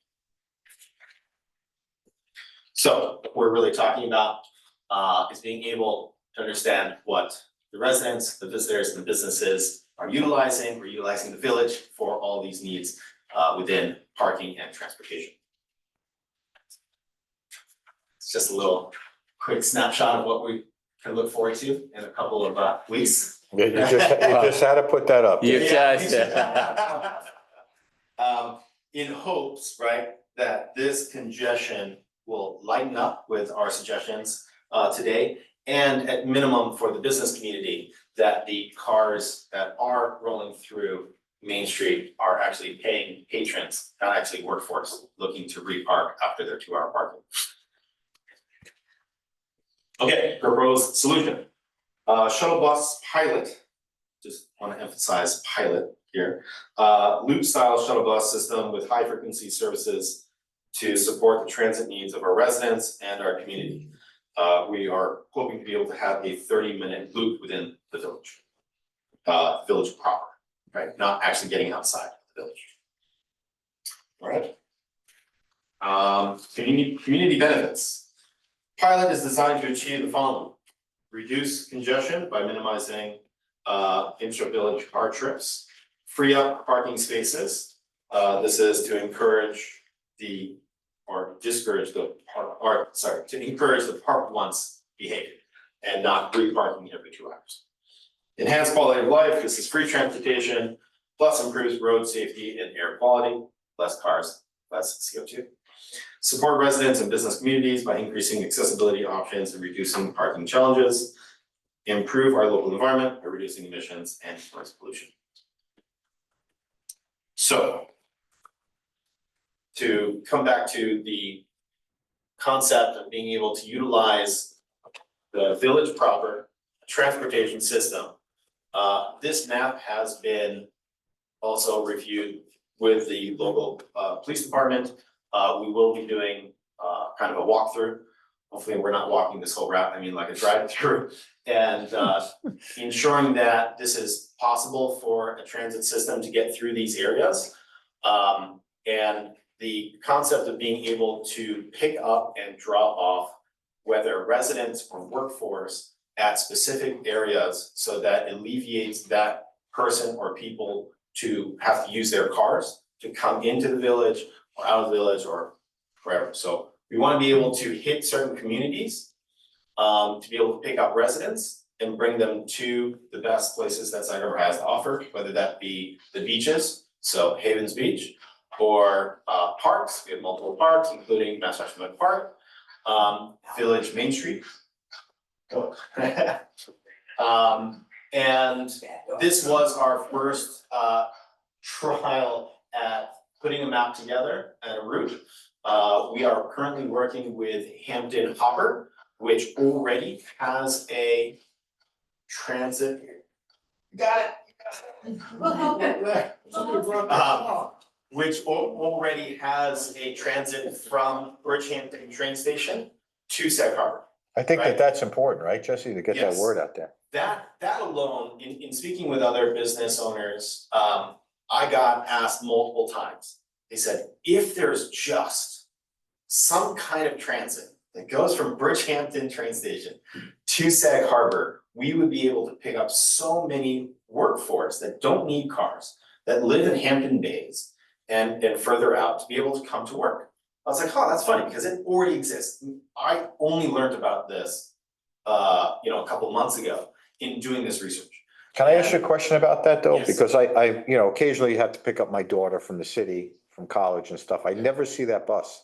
So what we're really talking about is being able to understand what the residents, the visitors, and the businesses are utilizing. We're utilizing the village for all these needs within parking and transportation. It's just a little quick snapshot of what we can look forward to in a couple of weeks. You just had to put that up. In hopes, right, that this congestion will lighten up with our suggestions today, and at minimum for the business community, that the cars that are rolling through Main Street are actually paying patrons, not actually workforce looking to repark after their 2-hour parking. Okay, proposed solution. Shuttle bus pilot, just want to emphasize pilot here. Loop style shuttle bus system with high frequency services to support the transit needs of our residents and our community. We are hoping to be able to have a 30-minute loop within the village. Village proper, right? Not actually getting outside the village. All right. Community benefits. Pilot is designed to achieve the following: reduce congestion by minimizing intra-village car trips, free up parking spaces. This is to encourage discourage the encourage the park once behavior and not reparking every 2 hours. Enhance quality of life. This is free transportation plus improves road safety and air quality, less cars, less CO2. Support residents and business communities by increasing accessibility options and reducing parking challenges. Improve our local environment by reducing emissions and noise pollution. So, to come back to the concept of being able to utilize the village proper transportation system, this map has been also reviewed with the local police department. We will be doing kind of a walkthrough. Hopefully we're not walking this whole route, I mean like a drive-through, and ensuring that this is possible for a transit system to get through these areas. And the concept of being able to pick up and drop off whether residents or workforce at specific areas so that alleviates that person or people to have to use their cars to come into the village or out of the village or wherever. So we want to be able to hit certain communities to be able to pick up residents and bring them to the best places that Sag Harbor has to offer, whether that be the beaches, so Havens Beach, or parks. We have multiple parks, including Massachusetts Park, Village Main Street. And this was our first trial at putting a map together and a route. We are currently working with Hampton Hopper, which already has a transit. Got it. We'll help it. Which already has a transit from Bridgehampton train station to Sag Harbor. I think Right. that's important, right, Jesse, to get that Yes. word out there. That alone, in speaking with other business owners, I got asked multiple times. They said, if there's just some kind of transit that goes from Bridgehampton train station to Sag Harbor, we would be able to pick up so many workforce that don't need cars, that live in Hampton Bays and further out to be able to come to work. I was like, oh, that's funny, because it already exists. I only learned about this, a couple of months ago in doing this research. Can I ask you a question about that though? Yes. Because I occasionally have to pick up my daughter from the city, from college and stuff. I never see that bus,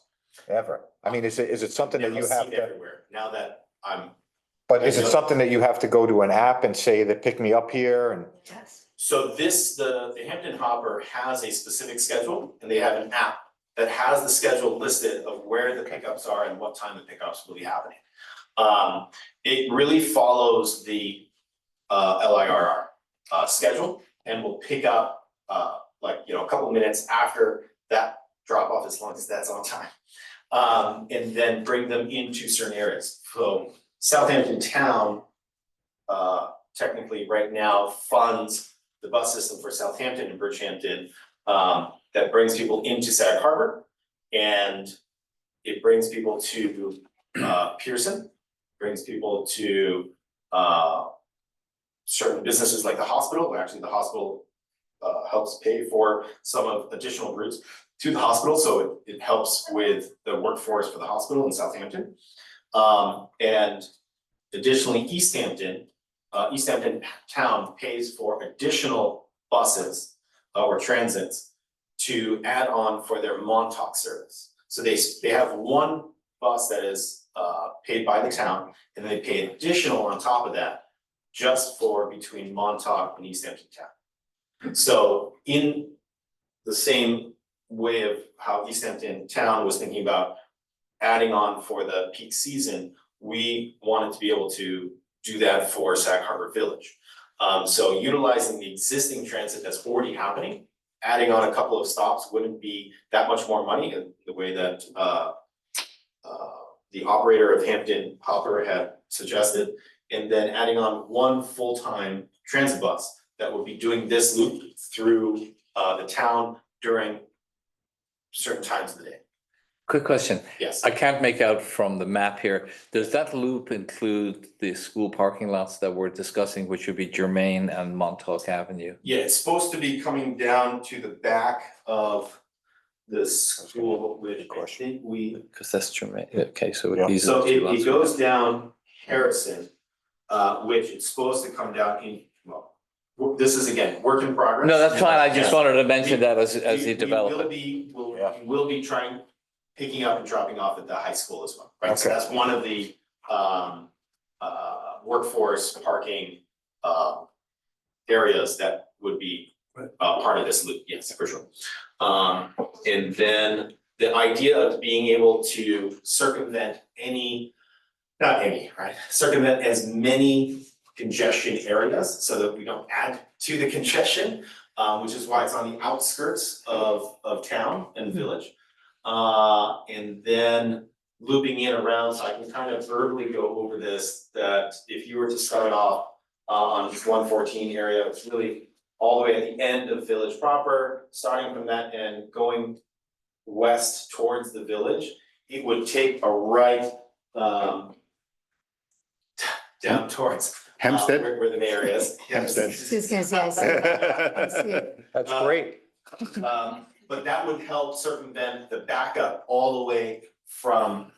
ever. I mean, is it something that Now you see have it to, everywhere, now that I'm, but is I it know. something that you have to go to an app and say that pick me up here and? so the Hampton Hopper has a specific schedule, and they have an app that has the schedule listed of where the pickups are and what time the pickups will be happening. It really follows the LIRR schedule, and will pick up a couple minutes after that drop off, as long as that's on time. And then bring them into certain areas. So Southampton Town technically right now funds the bus system for Southampton and Bridgehampton that brings people into Sag Harbor, and it brings people to Pearson, brings people to certain businesses like the hospital. Actually, the hospital helps pay for some of additional routes to the hospital, so it helps with the workforce for the hospital in Southampton. And additionally, East Hampton Town pays for additional buses or transits to add on for their Montauk service. So they have one bus that is paid by the town, and they pay an additional on top of that just for between Montauk and East Hampton Town. So in the same way of how East Hampton Town was thinking about adding on for the peak season, we wanted to be able to do that for Sag Harbor Village. So utilizing the existing transit that's already happening, adding on a couple of stops wouldn't be that much more money, in the way that the operator of Hampton Hopper had suggested. And then adding on one full-time transit bus that would be doing this loop through the town during certain times of the day. Quick question. Yes. I can't make out from the map here. Does that loop include the school parking lots that we're discussing, which would be Germain and Montauk Avenue? Yeah, it's supposed to be coming down to the back of the school, which I think Because that's Germain. Okay, so these so are the two it lots. goes down Harrison, which it's supposed to come down in, well, this is again, work in progress. No, that's fine. I just Yes. wanted to mention that as you We develop will it. be, we'll be picking up and dropping off at the high school as well, right? So Okay. that's one of the workforce parking areas that would be part of this loop, yes, for sure. And then the idea of being able to circumvent circumvent as many congestion areas so that we don't add to the congestion, which is why it's on the outskirts of town and village. And then looping in around, so I can kind of verbally go over this, that if you were to start off on 114 area, it's really all the way at the end of village proper, starting from that end, going west towards the village, it would take a right down towards Hempstead? where the mayor is. Hempstead. Just gonna say, I see it. I see it. That's great. But that would help circumvent the backup all the way from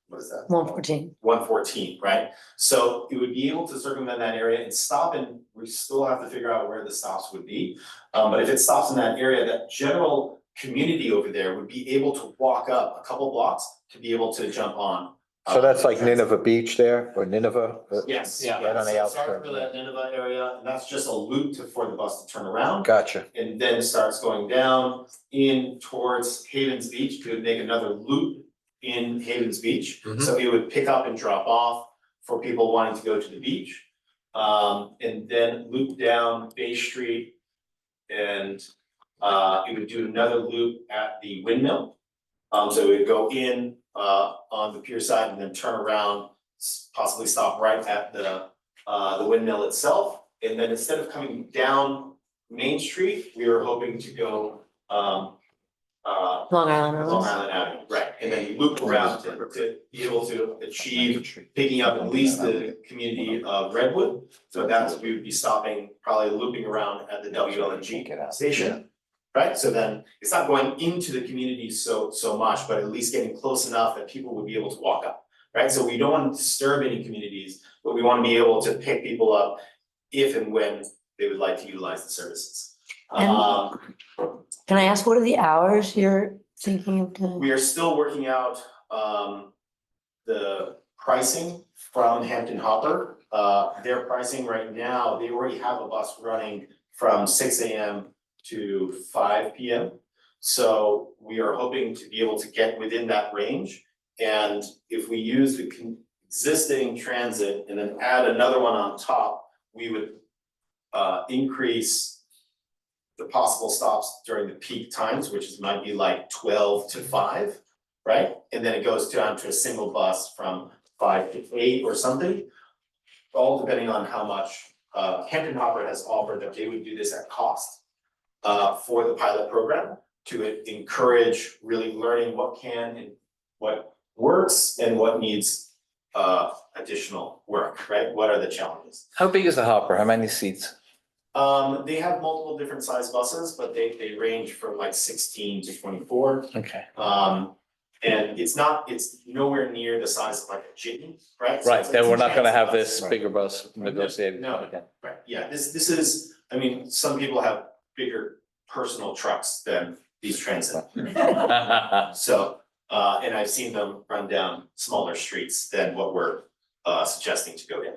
what is that? 114. 114, right? So it would be able to circumvent that area and stop, and we still have to figure out where the stops would be. But if it stops in that area, that general community over there would be able to walk up a couple blocks to be able to jump on. So that's like Nineveh Beach there, or Nineveh? Yes, Yeah. Right on the so start outskirts. for that Nineveh area, and that's just a loop for the bus to turn around. Gotcha. And then starts going down in towards Havens Beach, it would make another loop in Havens Beach. So it would pick up and drop off for people wanting to go to the beach. And then loop down Bay Street, and it would do another loop at the windmill. So it would go in on the pier side and then turn around, possibly stop right at the windmill itself. And then instead of coming down Main Street, we were hoping to go Long Island Long Road. Island Avenue, right, and then you loop around to be able to achieve picking up at least the community of Redwood. So that's, we would be stopping, probably looping around at the WLNG station. Right, so then it's not going into the community so much, but at least getting close enough that people would be able to walk up. Right, so we don't want to disturb any communities, but we want to be able to pick people up if and when they would like to utilize the services. And- Can I ask, what are the hours you're thinking of doing? We are still working out the pricing from Hampton Hopper. Their pricing right now, they already have a bus running from 6 AM to 5 PM. So we are hoping to be able to get within that range. And if we use the existing transit and then add another one on top, we would increase the possible stops during the peak times, which is might be like 12 to 5, right? And then it goes down to a single bus from 5 to 8 or something. All depending on how much Hampton Hopper has offered that they would do this at cost for the pilot program to encourage really learning what can and what works and what needs additional work, right? What are the challenges? How big is the hopper? How many seats? They have multiple different size buses, but they range from like 16 to 24. Okay. And it's nowhere near the size of like a jitney, right? So Right, it's a then we're not gonna have two-chassis this bus. bigger bus negotiated. No. Okay. Right, yeah, this is, I mean, some people have bigger personal trucks than these transit. So, and I've seen them run down smaller streets than what we're suggesting to go in.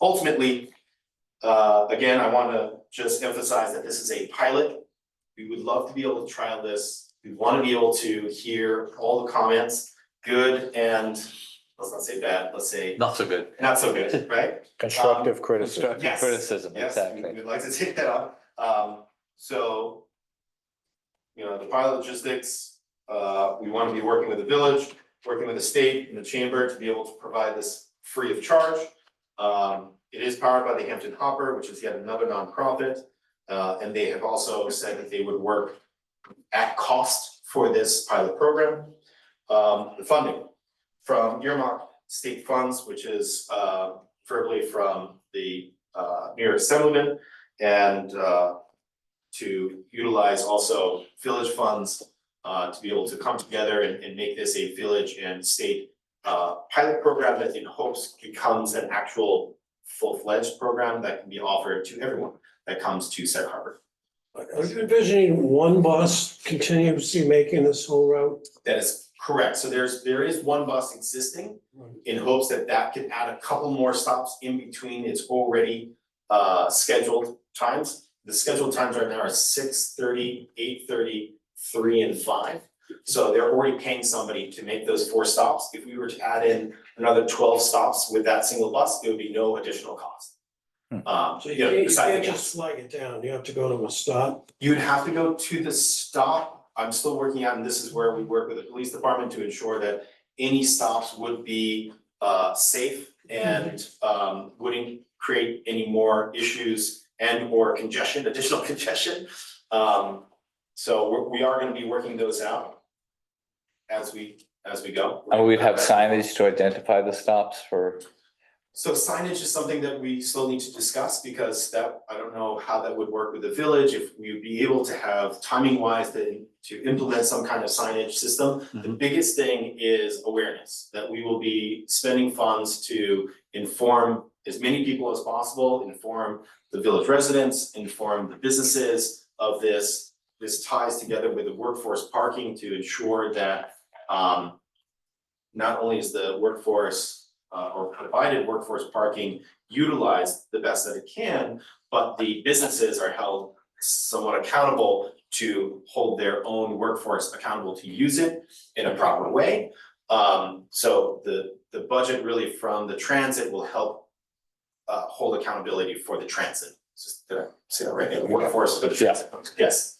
Ultimately, again, I wanna just emphasize that this is a pilot. We would love to be able to trial this. We wanna be able to hear all the comments, good and, let's not say bad, let's say Not so good. not so good, right? Constructive criticism. Constructive Yes. criticism, Yes, exactly. we'd like to take that on. So, you know, the pilot logistics, we want to be working with the village, working with the state and the chamber to be able to provide this free of charge. It is powered by the Hampton Hopper, which is yet another nonprofit. And they have also said that they would work at cost for this pilot program. The funding from earmarked state funds, which is preferably from the New York Assemblyman, and to utilize also village funds to be able to come together and make this a village and state pilot program that in hopes becomes an actual full-fledged program that can be offered to everyone that comes to Sag Harbor. Are you envisioning one bus continuously making this whole route? That is correct. So there is one bus existing in hopes that that could add a couple more stops in between its already scheduled times. The scheduled times right now are 6:30, 8:30, 3 and 5. So they're already paying somebody to make those 4 stops. If we were to add in another 12 stops with that single bus, it would be no additional cost. So You know, you besides the can't gas. just flag it down, you have to go to a stop. You'd have to go to the stop. I'm still working out, and this is where we work with the police department to ensure that any stops would be safe and wouldn't create any more issues and or congestion, additional congestion. So we are gonna be working those out as we go. And we'd have signage to identify the stops for So signage is something that we still need to discuss because that, I don't know how that would work with the village, if we would be able to have timing wise to implement some kind of signage system. The biggest thing is awareness, that we will be spending funds to inform as many people as possible, inform the village residents, inform the businesses of this. This ties together with the workforce parking to ensure that not only is the workforce or provided workforce parking utilized the best that it can, but the businesses are held somewhat accountable to hold their own workforce accountable to use it in a proper way. So the budget really from the transit will help hold accountability for the transit. Did I say that right? The workforce for the transit. Yes.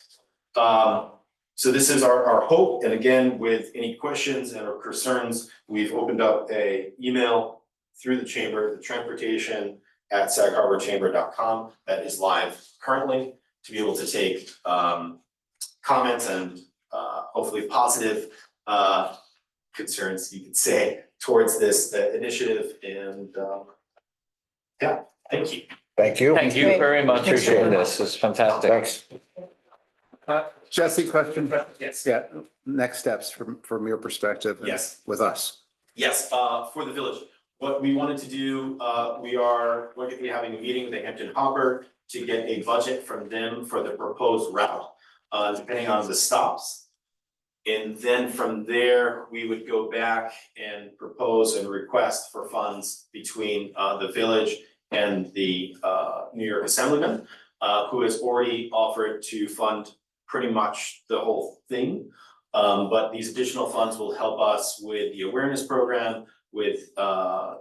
So this is our hope, and again, with any questions and or concerns, we've opened up a email through the chamber, the transportation@sagharborchamber.com, that is live currently, to be able to take comments and hopefully positive concerns, you could say, towards this initiative, and yeah, thank you. Thank you. Thank you very much for sharing this. It's fantastic. Thanks. Jesse, question? Yes. Yeah, next steps from your perspective. Yes. With us. Yes, for the village, what we wanted to do, we're going to be having a meeting with the Hampton Hopper to get a budget from them for the proposed route, depending on the stops. And then from there, we would go back and propose and request for funds between the village and the New York Assemblyman, who has already offered to fund pretty much the whole thing. But these additional funds will help us with the awareness program, with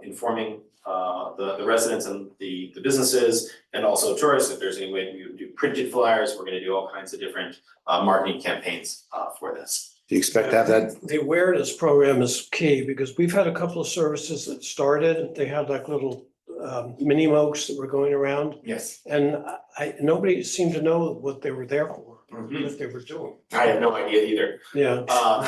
informing the residents and the businesses, and also tourists. If there's any way we would do printed flyers, we're gonna do all kinds of different marketing campaigns for this. Do you expect to have that? The awareness program is key because we've had a couple of services that started, they had like little mini mokes that were going around. Yes. And nobody seemed to know what they were there for, what they were doing. I have no idea either. Yeah.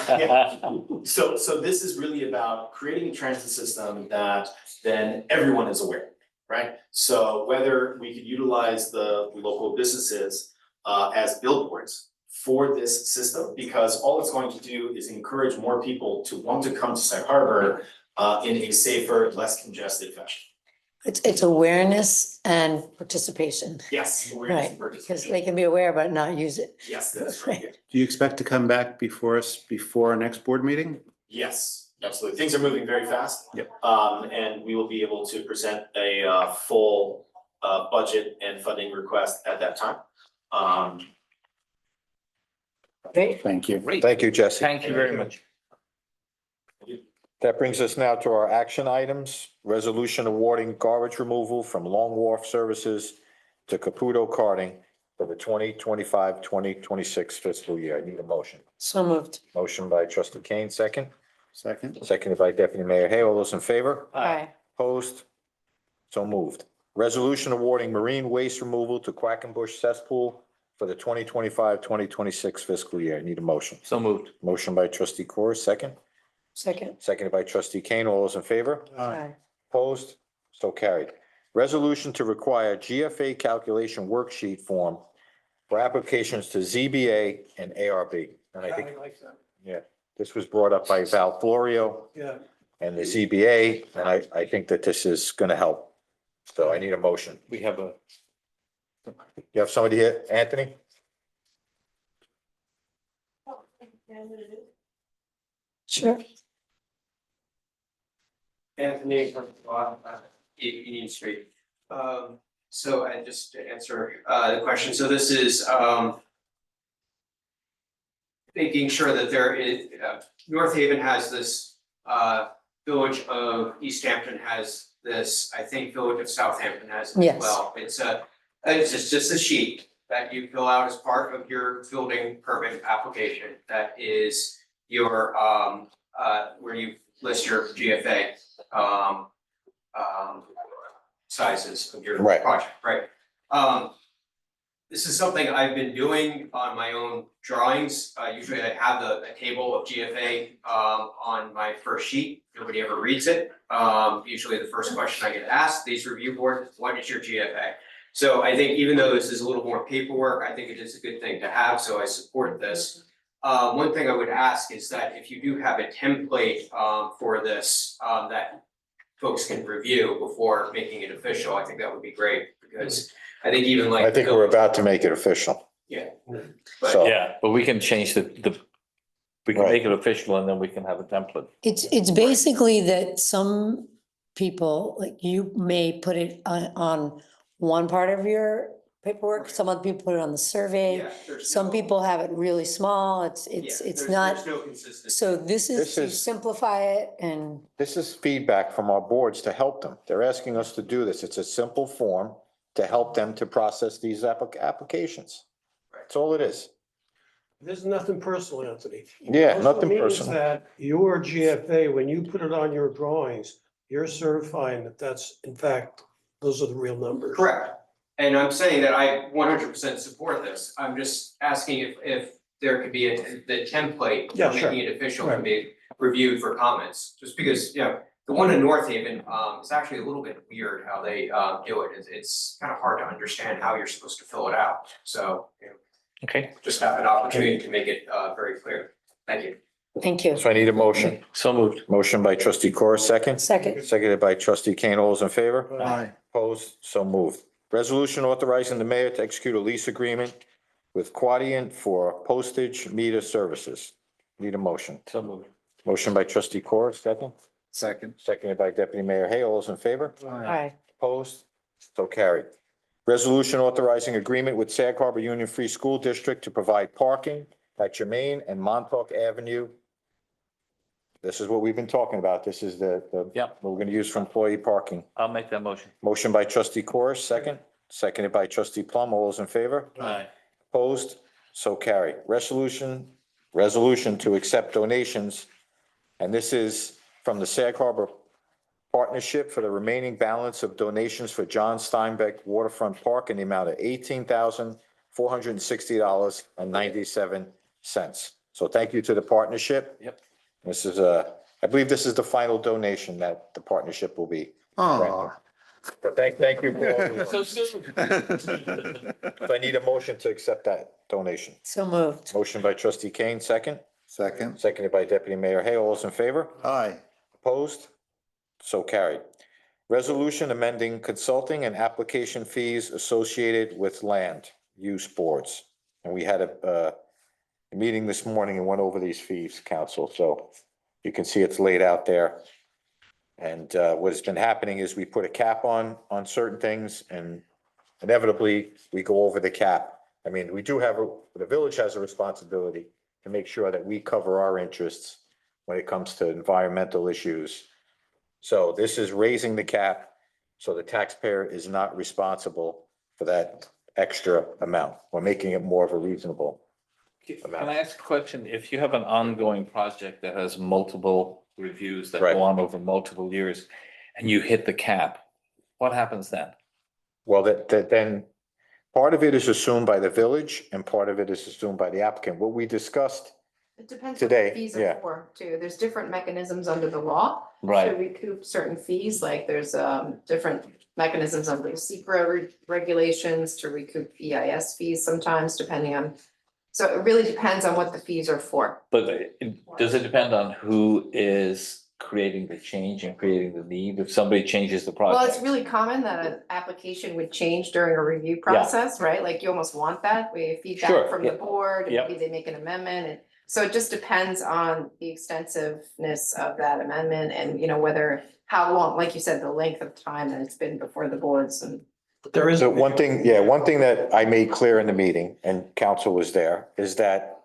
Yeah. So this is really about creating a transit system that then everyone is aware, right? So whether we could utilize the local businesses as billboards for this system, because all it's going to do is encourage more people to want to come to Sag Harbor in a safer, less congested fashion. It's awareness and participation, Yes. Awareness right? and Because participation. they can be aware but not use it. Yes, that's right. Yeah. Do you expect to come back before us before our next board meeting? Yes, absolutely. Things are moving very fast. Yep. And we will be able to present a full budget and funding request at that time. Great. Thank you. Great. Thank you, Jesse. Thank you very much. That brings us now to our action items. Resolution awarding garbage removal from Long Wharf Services to Caputo Carting for the 2025-2026 fiscal year. I need a motion. So moved. Motion by trustee Kane, second. Second. Seconded by deputy mayor Hay. All those in favor? Aye. Opposed? So moved. Resolution awarding marine waste removal to Quackenbush cesspool for the 2025-2026 fiscal year. I need a motion. So moved. Motion by trustee Corr, second. Second. Seconded by trustee Kane. All those in favor? Aye. Opposed? So carried. Resolution to require GFA calculation worksheet form for applications to ZBA and ARB. And I think, like that. yeah, this was brought up by Val Florio Yeah. and the ZBA, and I think that this is gonna help. So I need a motion. We have a, You have somebody here, Anthony? Sure. Anthony from Union Street. So I just to answer the question, so this is making sure that there is, North Haven has this, Village of East Hampton has this, I think Village of Southampton has it as Yes. well. It's just a sheet that you fill out as part of your building permit application. That is your where you list your GFA sizes of your Right. project, right? This is something I've been doing on my own drawings. Usually I have a table of GFA on my first sheet. Nobody ever reads it. Usually the first question I get asked, these review boards, what is your GFA? So I think even though this is a little more paperwork, I think it is a good thing to have, so I support this. One thing I would ask is that if you do have a template for this that folks can review before making it official, I think that would be great, because I think even like. I think we're about to make it official. Yeah. So, Yeah, but we can change we can make it official and then we can have a template. It's basically that some people, like you may put it on one part of your paperwork, some other people put it on the survey. Yeah, there's Some no- people have it really small, it's yeah, it's there's not, no consistency. so this is This to is- simplify it and. this is feedback from our boards to help them. They're asking us to do this. It's a simple form to help them to process these applications. That's all it is. There's nothing personal, Anthony. Yeah, Also nothing means personal. that your GFA, when you put it on your drawings, you're certifying that that's, in fact, those are the real numbers. Correct. And I'm saying that I 100% support this. I'm just asking if there could be the template Yeah, for sure. making it official can be reviewed for comments. Just because, you know, the one in North Haven is actually a little bit weird how they do it. It's kind of hard to understand how you're supposed to fill it out. So, you know, Okay, just have an opportunity to make it very clear. Thank you. Thank you. So I need a motion. so moved. Motion by trustee Corr, second. Second, Seconded by trustee Kane. All those in favor? Aye. Opposed? So moved. Resolution authorizing the mayor to execute a lease agreement with Quadient for postage meter services. Need a motion. So moved. Motion by trustee Corr, second. Second. Seconded by deputy mayor Hay. All those in favor? aye, Opposed? So carried. Resolution authorizing agreement with Sag Harbor Union Free School District to provide parking at Jermaine and Montauk Avenue. This is what we've been talking about. This is the Yep. what we're gonna use for employee parking. I'll make that motion. Motion by trustee Corr, second. Seconded by trustee Plum. All those in favor? Aye. Opposed? So carried. Resolution to accept donations. And this is from the Sag Harbor Partnership for the remaining balance of donations for John Steinbeck Waterfront Park in the amount of $18,460.97. So thank you to the partnership. Yep. This is I believe this is the final donation that the partnership will be. Oh. So thank you. for all your- So soon. So I need a motion to accept that donation. so moved. Motion by trustee Kane, second. Second. Seconded by deputy mayor Hay. All those in favor? Aye. Opposed? So carried. Resolution amending consulting and application fees associated with land use boards. And we had a meeting this morning and went over these fees, council, so you can see it's laid out there. And what has been happening is we put a cap on certain things and inevitably we go over the cap. I mean, we do have, the village has a responsibility to make sure that we cover our interests when it comes to environmental issues. So this is raising the cap, so the taxpayer is not responsible for that extra amount. We're making it more of a reasonable Can I ask a question? If you have an ongoing project that has multiple reviews that Right. go on over multiple years and you hit the cap, what happens then? Well, that then, part of it is assumed by the village and part of it is assumed by the applicant. What we discussed, It depends Today, what the fees yeah. are for too. There's different mechanisms under the law. To Right, recoup certain fees, like there's different mechanisms under the secret regulations to recoup EIS fees sometimes depending on. So it really depends on what the fees are for. but does it depend on who is creating the change and creating the need? If somebody changes the project? Well, it's really common that an application would change during a review process, right? Like you almost want that, we have Sure, feedback from the yeah. board, and Yep. maybe they make an amendment and. So it just depends on the extensiveness of that amendment and, you know, whether, how long, like you said, the length of time that it's been before the boards and. There is. so one thing that I made clear in the meeting, and council was there, is that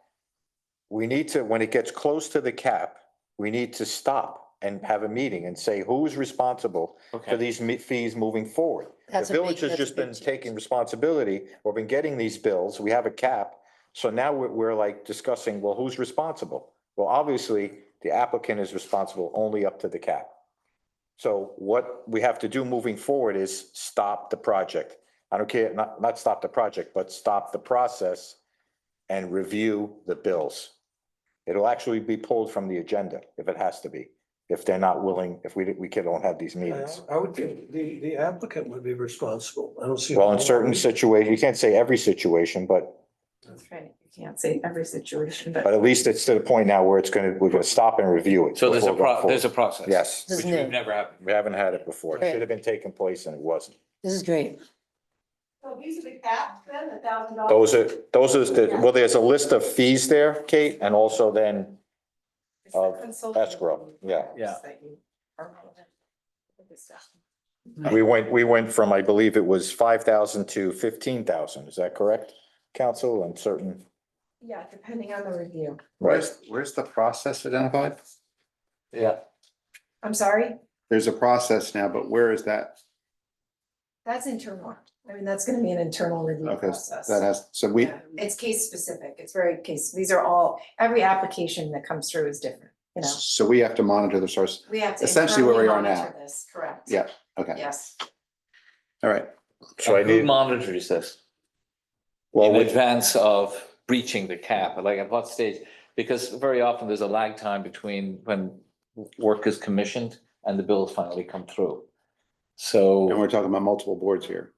we need to, when it gets close to the cap, we need to stop and have a meeting and say, who's responsible for Okay, these fees moving forward? The That's a big- village has that's a just big been change. taking responsibility, or been getting these bills, we have a cap. So now we're like discussing, well, who's responsible? Well, obviously, the applicant is responsible only up to the cap. So what we have to do moving forward is stop the project I don't care, not stop the project, but stop the process and review the bills. It'll actually be pulled from the agenda if it has to be, if they're not willing, if we don't have these meetings. I would think the applicant would be responsible. I don't see. Well, in certain situations, you can't say every situation, but That's right. You can't say every situation, at least it's to the point now where we're gonna stop and review it. So there's before going there's a forward. process. Yes, This Which is we've new. never had. we haven't had it before. It should have been taking place and it wasn't. This is great. So these are the caps then, $1,000? Those are well, there's a list of fees there, Kate, and also then of escrow, yeah. Yeah. We went from, I believe it was 5,000 to 15,000. Is that correct, council, on certain? Yeah, depending on the review. Where's the process identified? Yeah. I'm sorry, There's a process now, but where is that? that's internal. I mean, that's gonna be an internal review Okay, process. that has, so we, Yeah, it's case specific. It's very case, these are all, every application that comes through is different, you know. so we have to monitor the source. We have to Essentially where we internally are monitor now. this, correct? Yeah, okay, Yes. all right. So I And who need, monitors this? well, In we- advance of breaching the cap, like at what stage? Because very often there's a lag time between when work is commissioned and the bills finally come through. And So, we're talking about multiple boards here.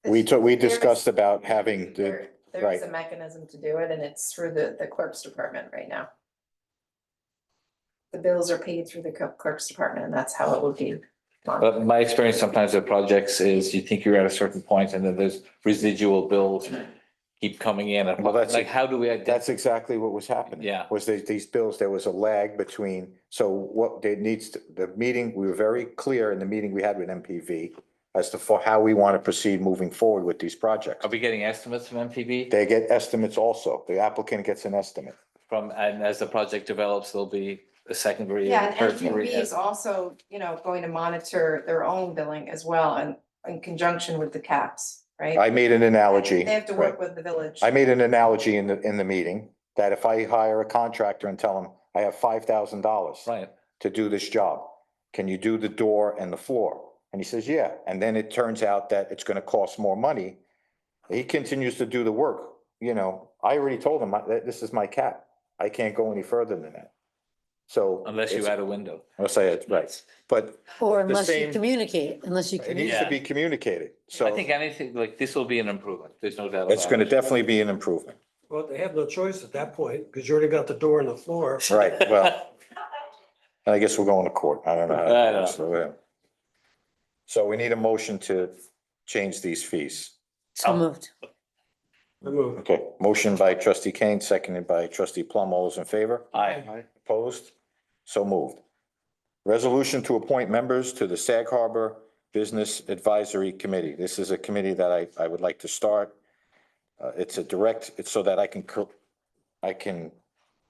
we There is- discussed about having the, There is right. a mechanism to do it and it's through the clerk's department right now. The bills are paid through the clerk's department and that's how it will be. but my experience sometimes with projects is you think you're at a certain point and then there's residual bills keep coming in. And Well, that's- like, how do we identify? that's exactly what was happening. Yeah. Was these bills, there was a lag between, so what there needs, the meeting, we were very clear in the meeting we had with MPV as to for how we want to proceed moving forward with these projects. Are we getting estimates from MPB? They get estimates also. The applicant gets an estimate. From, and as the project develops, there'll be a secondary. Yeah, and tertiary. MPB is also, going to monitor their own billing as well and in conjunction with the caps, right? I made an analogy. They have to work with the village. I made an analogy in the meeting that if I hire a contractor and tell him I have $5,000 Right. to do this job, can you do the door and the floor? And he says, yeah. And then it turns out that it's gonna cost more money. He continues to do the work, I already told him that this is my cap. I can't go any further than that. So. Unless you it's- add a window. I'll say it, right, but Or The unless you same- communicate, unless you it needs communicate. to be communicated, so I think anything like this will be an improvement. There's no doubt about it. it's gonna definitely be an improvement. Well, they have no choice at that point because you already got the door and the floor. Right, well, and I guess we're going to court. I don't know. how- I know. So, yeah. So we need a motion to change these fees. So moved. I move. Okay, motion by trustee Kane, seconded by trustee Plum. All those in favor? Aye. Opposed? So moved. Resolution to appoint members to the Sag Harbor Business Advisory Committee. This is a committee that I would like to start. It's so that I can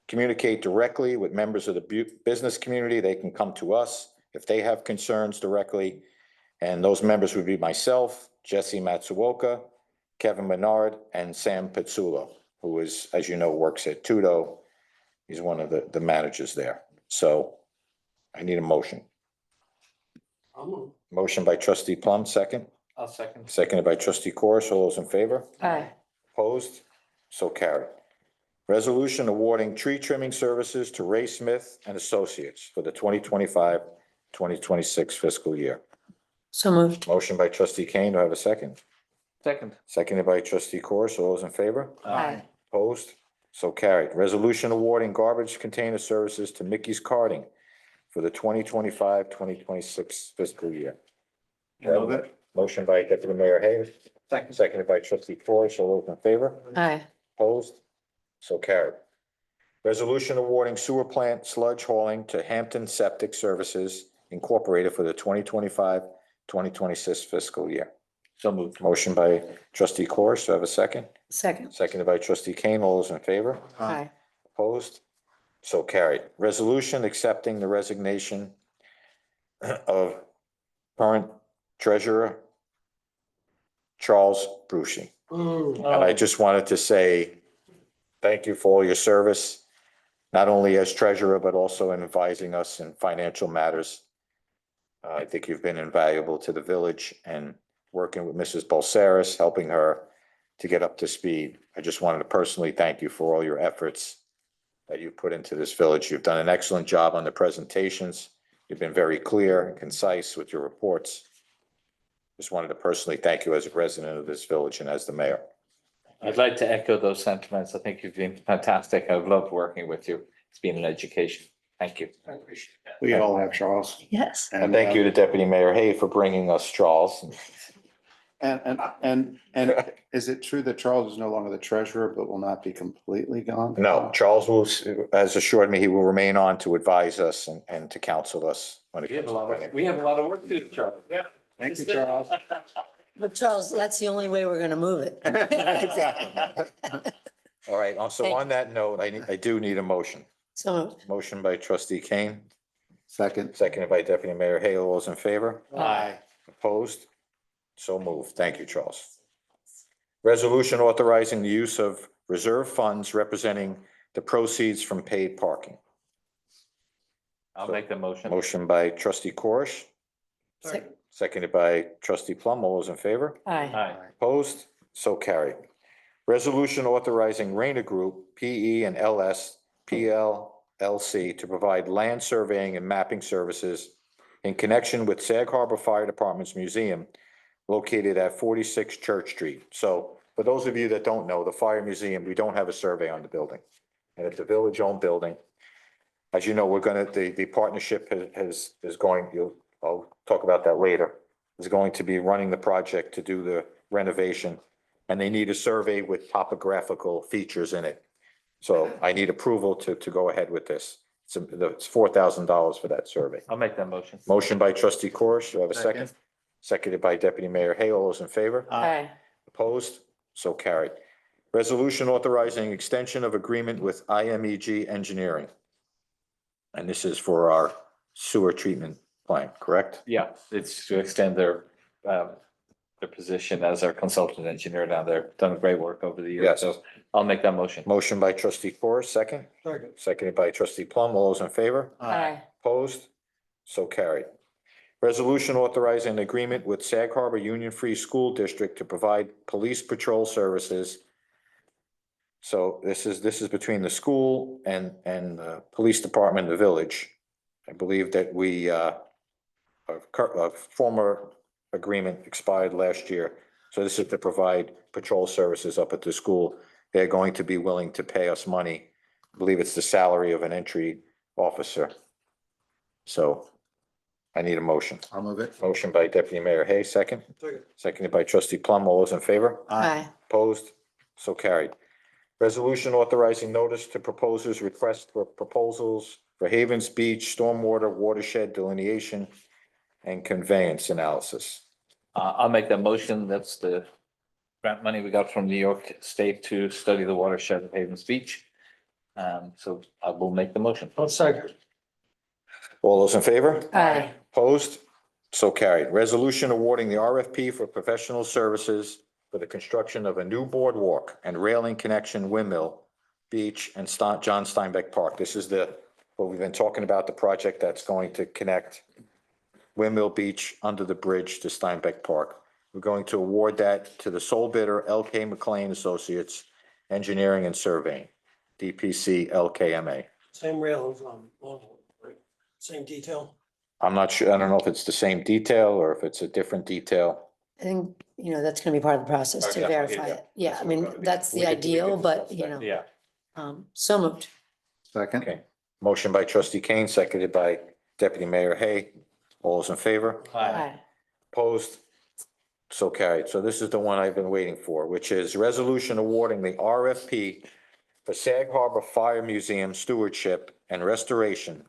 communicate directly with members of the business community. They can come to us if they have concerns directly. And those members would be myself, Jesse Matsuoka, Kevin Menard, and Sam Pizzulo, who is, as you know, works at Tudo. He's one of the managers there. So I need a motion. I'll move. Motion by trustee Plum, second. I'll second. Seconded by trustee Corish. All those in favor? Aye. Opposed? So carried. Resolution awarding tree trimming services to Ray Smith and Associates for the 2025-2026 fiscal year. So moved. Motion by trustee Kane. Do I have a second? Second. Seconded by trustee Corish. All those in favor? Aye. Opposed? So carried. Resolution awarding garbage container services to Mickey's Carting for the 2025-2026 fiscal year. Move it. Motion by deputy mayor Hay. Second. Seconded by trustee Corish. All those in favor? Aye. Opposed? So carried. Resolution awarding sewer plant sludge hauling to Hampton Septic Services Incorporated for the 2025-2026 fiscal year. So moved. Motion by trustee Corish. Do I have a second? Second. Seconded by trustee Kane. All those in favor? Aye. Opposed? So carried. Resolution accepting the resignation of current treasurer Charles Brucey. And I just wanted to say thank you for all your service, not only as treasurer, but also in advising us in financial matters. I think you've been invaluable to the village, and working with Mrs. Bolseris, helping her to get up to speed. I just wanted to personally thank you for all your efforts that you put into this village. You've done an excellent job on the presentations. You've been very clear and concise with your reports. Just wanted to personally thank you as a resident of this village and as the mayor. I'd like to echo those sentiments. I think you've been fantastic. I've loved working with you. It's been an education. Thank you. I appreciate that. We all have, Charles. Yes. And thank you to Deputy Mayor Hay for bringing us Charles. And is it true that Charles is no longer the treasurer, but will not be completely gone? No, Charles has assured me he will remain on to advise us and to counsel us when it We have comes a lot to. of, we have a lot of work to do, Charlie. Yeah. Thank you, Charles. But Charles, that's the only way we're gonna move it. All right, so on that note, I do need a motion. So, Motion by trustee Kane, Second. seconded by deputy mayor Hay. All those in favor? Aye. Opposed? So moved. Thank you, Charles. Resolution authorizing the use of reserve funds representing the proceeds from paid parking. I'll make the motion. Motion by trustee Corish, sec- seconded by trustee Plum. All those in favor? aye, Aye. Opposed? So carried. Resolution authorizing Rayner Group, PE and LS, PLLC to provide land surveying and mapping services in connection with Sag Harbor Fire Department's museum located at 46 Church Street. So for those of you that don't know, the fire museum, we don't have a survey on the building. And it's a village-owned building. As you know, the partnership is going, I'll talk about that later, is going to be running the project to do the renovation. And they need a survey with topographical features in it. So I need approval to go ahead with this. It's $4,000 for that survey. I'll make that motion. Motion by trustee Corish. Do I have a second? Seconded by deputy mayor Hay. All those in favor? aye, Opposed? So carried. Resolution authorizing extension of agreement with IMEG Engineering. And this is for our sewer treatment plant, correct? Yeah, it's to extend their position as our consultant engineer down there. Done great work over the years. Yes. So I'll make that motion. Motion by trustee Corish, second. Second. Seconded by trustee Plum. All those in favor? aye, Opposed? So carried. Resolution authorizing an agreement with Sag Harbor Union Free School District to provide police patrol services. So this is between the school and the police department in the village. I believe that a former agreement expired last year. So this is to provide patrol services up at the school. They're going to be willing to pay us money. I believe it's the salary of an entry officer. So I need a motion. I'll move it. Motion by deputy mayor Hay, second. Second. Seconded by trustee Plum. All those in favor? aye, Opposed? So carried. Resolution authorizing notice to proposers request for proposals for Havens Beach stormwater watershed delineation and conveyance analysis. I'll make that motion. That's the grant money we got from New York State to study the watershed of Havens Beach. So I will make the motion. I'll second. All those in favor? aye, Opposed? So carried. Resolution awarding the RFP for professional services for the construction of a new boardwalk and railing connection windmill beach and John Steinbeck Park. This is what we've been talking about, the project that's going to connect Windmill Beach under the bridge to Steinbeck Park. We're going to award that to the sole bidder, LK McLean Associates, Engineering and Surveying, DPC LKMA. Same rails, right? Same detail. I'm not sure, I don't know if it's the same detail or if it's a different detail. I think, that's gonna be part of the process to Okay, verify yeah. it. Yeah, I mean, that's We the could ideal, but, discuss that. Yeah. so moved. Second. Okay. Motion by trustee Kane, seconded by deputy mayor Hay. All those in favor? Aye, Opposed? So carried. So this is the one I've been waiting for, which is resolution awarding the RFP for Sag Harbor Fire Museum stewardship and restoration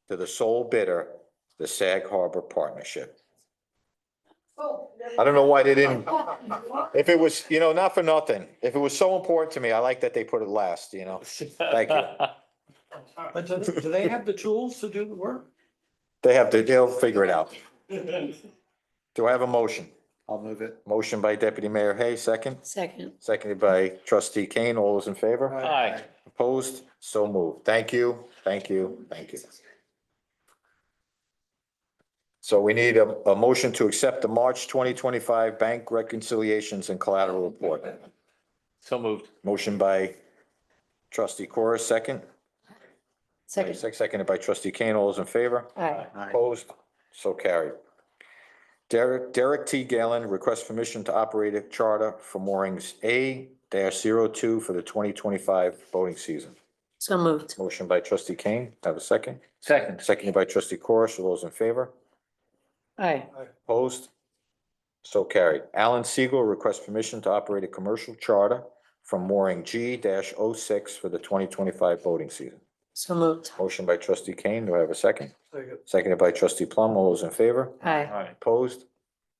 to the sole bidder, the Sag Harbor Partnership. I don't know why they didn't, if it was, not for nothing, if it was so important to me, I like that they put it last, Thank you. But do they have the tools to do the work? They'll figure it out. Do I have a motion? I'll move it. Motion by deputy mayor Hay, second. second, Seconded by trustee Kane. All those in favor? Aye. Opposed? So moved. Thank you, thank you, thank you. So we need a motion to accept the March 2025 bank reconciliations and collateral report. So moved. Motion by trustee Corr, second. Second. Seconded by trustee Kane. All those in favor? Aye. Opposed? So carried. Derek T. Galen requests permission to operate a charter for moorings A-02 for the 2025 boating season. So moved. Motion by trustee Kane. Have a second. Second. Seconded by trustee Corr. All those in favor? Aye. Opposed? So carried. Alan Siegel requests permission to operate a commercial charter from mooring G-06 for the 2025 boating season. So moved. Motion by trustee Kane. Do I have a second? Second. Seconded by trustee Plum. All those in favor? Aye. Opposed?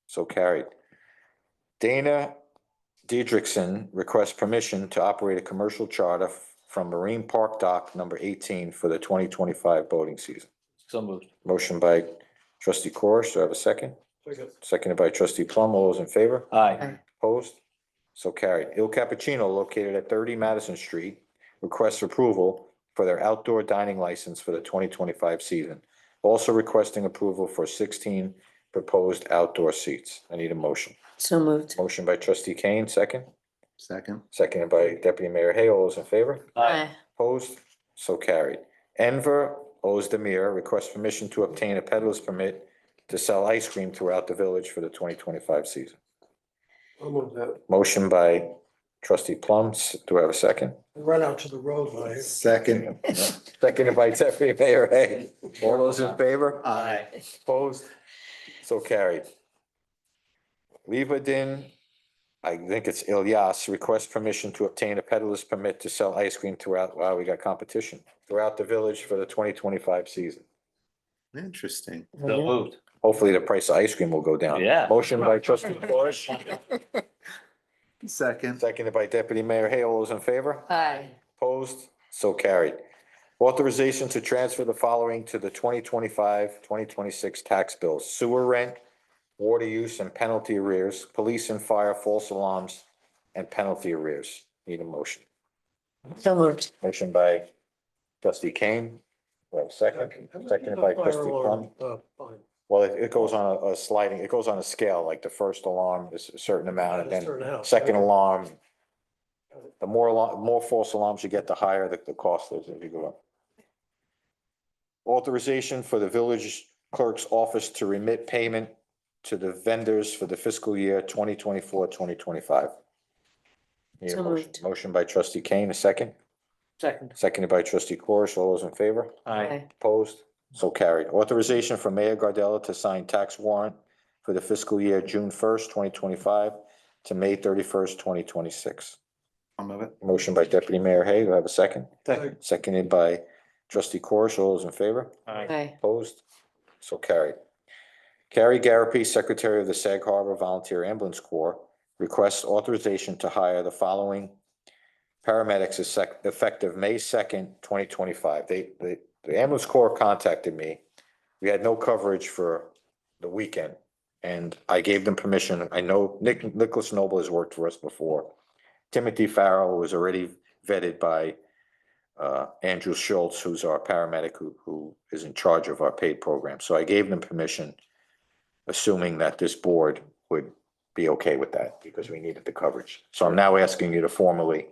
So carried. Dana Diedrichsen requests permission to operate a commercial charter from Marine Park Dock number 18 for the 2025 boating season. So moved. Motion by trustee Corish. Do I have a second? Second. Seconded by trustee Plum. All those in favor? Aye. Opposed? So carried. Il Cappuccino, located at 30 Madison Street, requests approval for their outdoor dining license for the 2025 season. Also requesting approval for 16 proposed outdoor seats. I need a motion. So moved. Motion by trustee Kane, second. Second. Seconded by deputy mayor Hay. All those in favor? Aye. Opposed? So carried. Enver Ozdemir requests permission to obtain a peddler's permit to sell ice cream throughout the village for the 2025 season. I'll move that. Motion by trustee Plum. Do I have a second? Run out to the road, right? Second. Seconded by deputy mayor Hay. All those in favor? Aye. Opposed? So carried. Levadin, I think it's Ilyas, requests permission to obtain a peddler's permit to sell ice cream throughout, wow, we got competition, throughout the village for the 2025 season. Interesting. So moved. Hopefully the price of ice cream will go down. Yeah. Motion by trustee Corish, Second. seconded by deputy mayor Hay. All those in favor? Aye. Opposed? So carried. Authorization to transfer the following to the 2025-2026 tax bills: sewer rent, water use and penalty arrears, police and fire false alarms, and penalty arrears. Need a motion. So moved. Motion by trustee Kane. Well, second, seconded by trustee Plum. Fine. Well, it goes on a sliding, it goes on a scale, like the first alarm is a certain amount, and Just then turn out. second alarm. The more false alarms you get, the higher the cost is as you go up. Authorization for the village clerk's office to remit payment to the vendors for the fiscal year 2024-2025. Need a So motion. moved. Motion by trustee Kane, a second. Second. Seconded by trustee Corish. All those in favor? Aye. Opposed? So carried. Authorization for Mayor Gardella to sign tax warrant for the fiscal year June 1st, 2025 to May 31st, 2026. I'll move it. Motion by deputy mayor Hay. Do I have a second? Second. Seconded by trustee Corish. All those in favor? Aye. Opposed? So carried. Carrie Garapi, Secretary of the Sag Harbor Volunteer Ambulance Corps, requests authorization to hire the following paramedics effective May 2nd, 2025. The ambulance corps contacted me. We had no coverage for the weekend, and I gave them permission. I know Nicholas Noble has worked for us before. Timothy Farrell was already vetted by Andrew Schultz, who's our paramedic who is in charge of our paid program. So I gave them permission, assuming that this board would be okay with that because we needed the coverage. So I'm now asking you to formally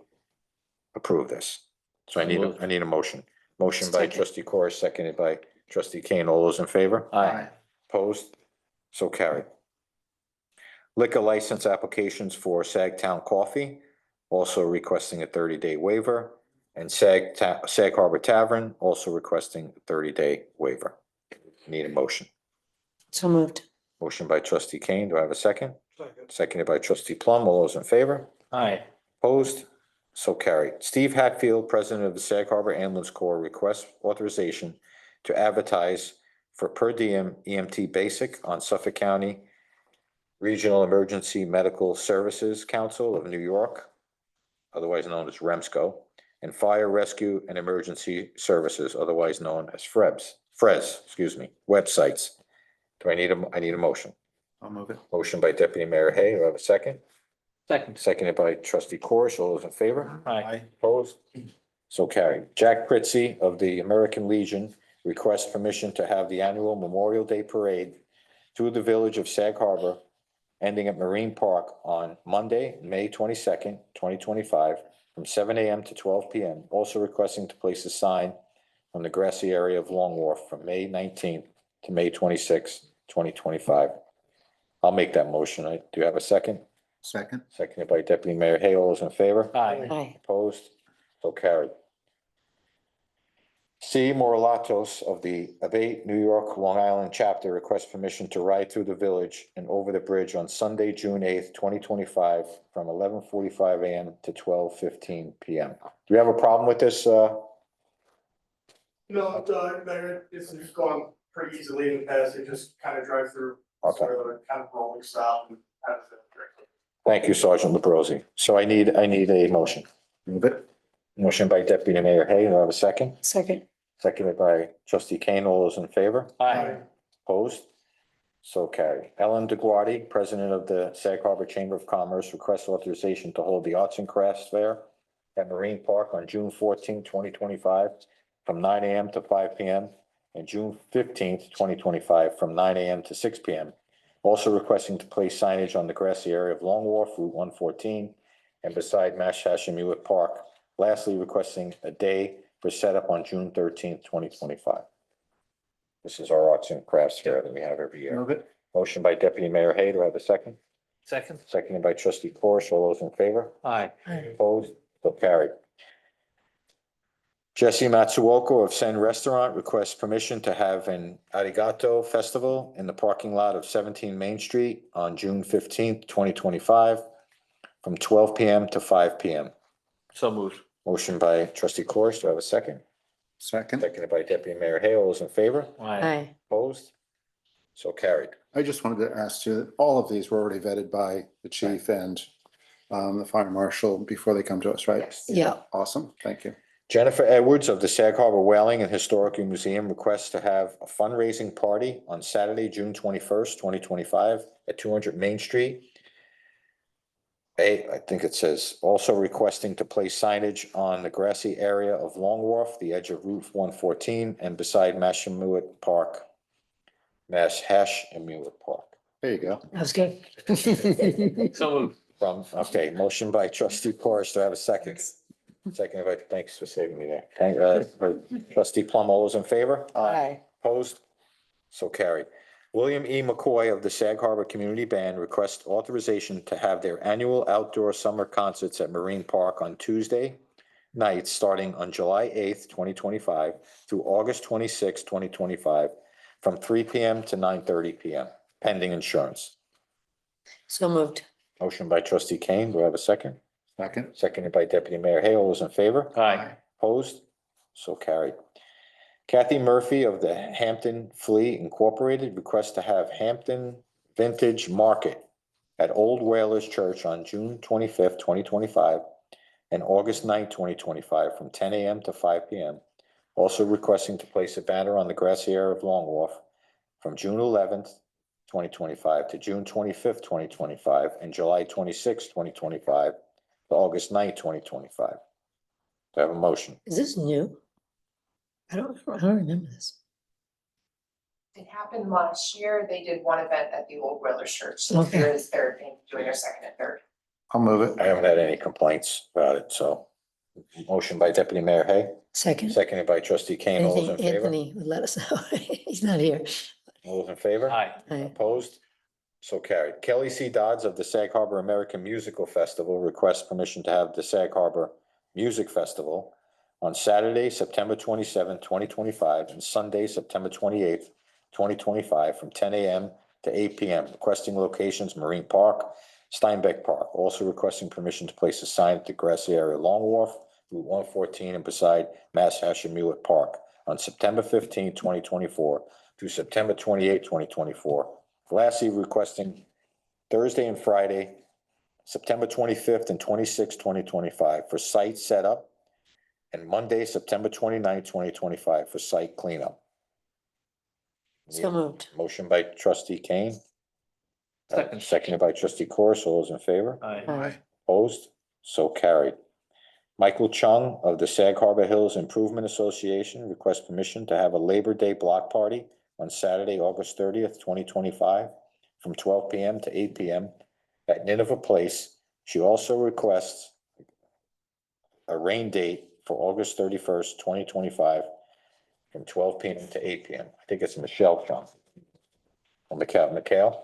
approve this. So I need a motion. Motion by Second. trustee Corr, seconded by trustee Kane. All those in favor? Aye. Opposed? So carried. Liquor license applications for Sagtown Coffee, also requesting a 30-day waiver, and Sag Harbor Tavern, also requesting a 30-day waiver. Need a motion. So moved. Motion by trustee Kane. Do I have a second? Second. Seconded by trustee Plum. All those in favor? Aye. Opposed? So carried. Steve Hatfield, president of the Sag Harbor Ambulance Corps, requests authorization to advertise for per diem EMT basic on Suffolk County Regional Emergency Medical Services Council of New York, otherwise known as REMSCO, and Fire Rescue and Emergency Services, otherwise known as FRES, websites. I need a motion. I'll move it. Motion by deputy mayor Hay. Do I have a second? Second. Seconded by trustee Corish. All those in favor? Aye. Opposed? So carried. Jack Pritzi of the American Legion requests permission to have the annual Memorial Day Parade through the village of Sag Harbor, ending at Marine Park on Monday, May 22nd, 2025, from 7 AM to 12 PM. Also requesting to place a sign on the grassy area of Long Wharf from May 19th to May 26th, 2025. I'll make that motion. Do you have a second? Second. Seconded by Deputy Mayor Hay. All those in favor? Aye. Aye. Opposed? So carried. C. Moralatos of the Abate, New York, Long Island chapter requests permission to ride through the village and over the bridge on Sunday, June 8th, 2025, from 11:45 AM to 12:15 PM. Do you have a problem with this? No, Mayor, this is going pretty easily in the past, they just kind of drive through. Okay. Sort of a kind of rolling style and kind of directly. Thank you, Sergeant Labrosi. So I need a motion. Move it. Motion by Deputy Mayor Hay. Do I have a second? Second. Seconded by Trustee Kane. All those in favor? Aye. Opposed? So carried. Ellen DeGuardi, President of the Sag Harbor Chamber of Commerce, requests authorization to hold the Arts and Crafts Fair at Marine Park on June 14th, 2025, from 9 AM to 5 PM, and June 15th, 2025, from 9 AM to 6 PM. Also requesting to place signage on the grassy area of Long Wharf, Route 114, and beside Mash Hashemewett Park. Lastly, requesting a day for setup on June 13th, 2025. This is our Arts and Crafts Fair that we have every year. Move it. Motion by Deputy Mayor Hay. Do I have a second? Second? Seconded by Trustee Corish. All those in favor? Aye. Opposed? So carried. Jesse Matsuoko of Sen Restaurant requests permission to have an Arigato Festival in the parking lot of 17 Main Street on June 15th, 2025, from 12 PM to 5 PM. So moved. Motion by Trustee Corish. Do I have a second? Second. Seconded by Deputy Mayor Hay. All those in favor? Aye. Opposed? So carried. I just wanted to ask you, all of these were already vetted by the chief and the fire marshal before they come to us, right? Yes. Yeah. Awesome. Thank you. Jennifer Edwards of the Sag Harbor Whaling and Historical Museum requests to have a fundraising party on Saturday, June 21st, 2025, at 200 Main Street. I think it says also requesting to place signage on the grassy area of Long Wharf, the edge of Route 114, and beside Mashemewett Park. Mashemewett Park. There you go. That was good. So moved. Okay, motion by Trustee Corish. Do I have a second? Second by, thanks for saving me there. Trustee Plum, all those in favor? Aye. Opposed? So carried. William E. McCoy of the Sag Harbor Community Band requests authorization to have their annual outdoor summer concerts at Marine Park on Tuesday nights, starting on July 8th, 2025 through August 26th, 2025, from 3 PM to 9:30 PM, pending insurance. So moved. Motion by Trustee Kane. Do I have a second? Second. Seconded by Deputy Mayor Hay. All those in favor? Aye. Opposed? So carried. Kathy Murphy of the Hampton Flea Incorporated requests to have Hampton Vintage Market at Old Whalers Church on June 25th, 2025, and August 9th, 2025, from 10 AM to 5 PM. Also requesting to place a banner on the grassy area of Long Wharf from June 11th, 2025 to June 25th, 2025, and July 26th, 2025 to August 9th, 2025. Do I have a motion? Is this new? I don't remember this. It happened last year, they did one event at the Old Whalers Church, so Okay. here is their, doing their second and third. I'll move it. I haven't had any complaints about it, so. Motion by Deputy Mayor Hay, Second. seconded by Trustee Kane. All those in Anything favor? Anthony would let us know. He's not here. All those in favor? Aye. Aye. Opposed? So carried. Kelly C. Dodds of the Sag Harbor American Musical Festival requests permission to have the Sag Harbor Music Festival on Saturday, September 27th, 2025, and Sunday, September 28th, 2025, from 10 AM to 8 PM. Requesting locations, Marine Park, Steinbeck Park. Also requesting permission to place a sign at the grassy area Long Wharf, Route 114, and beside Mass Hashemewett Park on September 15th, 2024 through September 28th, 2024. Lastly, requesting Thursday and Friday, September 25th and 26th, 2025 for site setup, and Monday, September 29th, 2025 for site cleanup. So moved. Motion by Trustee Kane. Second. Seconded by Trustee Corus. All those in favor? Aye. Aye. Opposed? So carried. Michael Chung of the Sag Harbor Hills Improvement Association requests permission to have a Labor Day block party on Saturday, August 30th, 2025, from 12 p.m. to 8 p.m. at Nineveh Place. She also requests a rain date for August 31st, 2025, from 12 p.m. to 8 p.m. I think it's Michelle, John. Or Mikhail?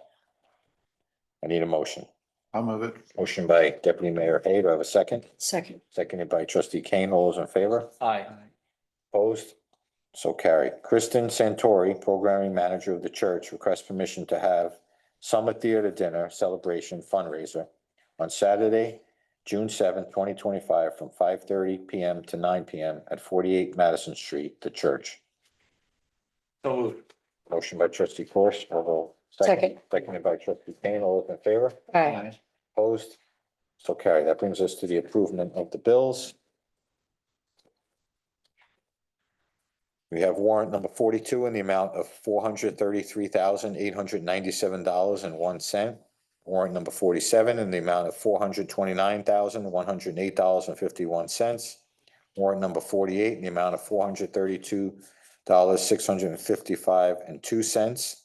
I need a motion. I'll move it. Motion by Deputy Mayor Hay. Do I have a second? Second. Seconded by Trustee Kane. All those in favor? Aye. Opposed? So carried. Kristen Santori, Programming Manager of the church, requests permission to have Summit Theater Dinner Celebration Fundraiser on Saturday, June 7th, 2025, from 5:30 p.m. to 9 p.m. at 48 Madison Street, the church. So moved. Motion by Trustee Corish, although Second. seconded by Trustee Kane. All those in favor? Aye. Opposed? So carried. That brings us to the approval of the bills. We have warrant number 42 in the amount of $433,897.01. Warrant number 47 in the amount of $429,108.51. Warrant number 48 in the amount of $432,655.02.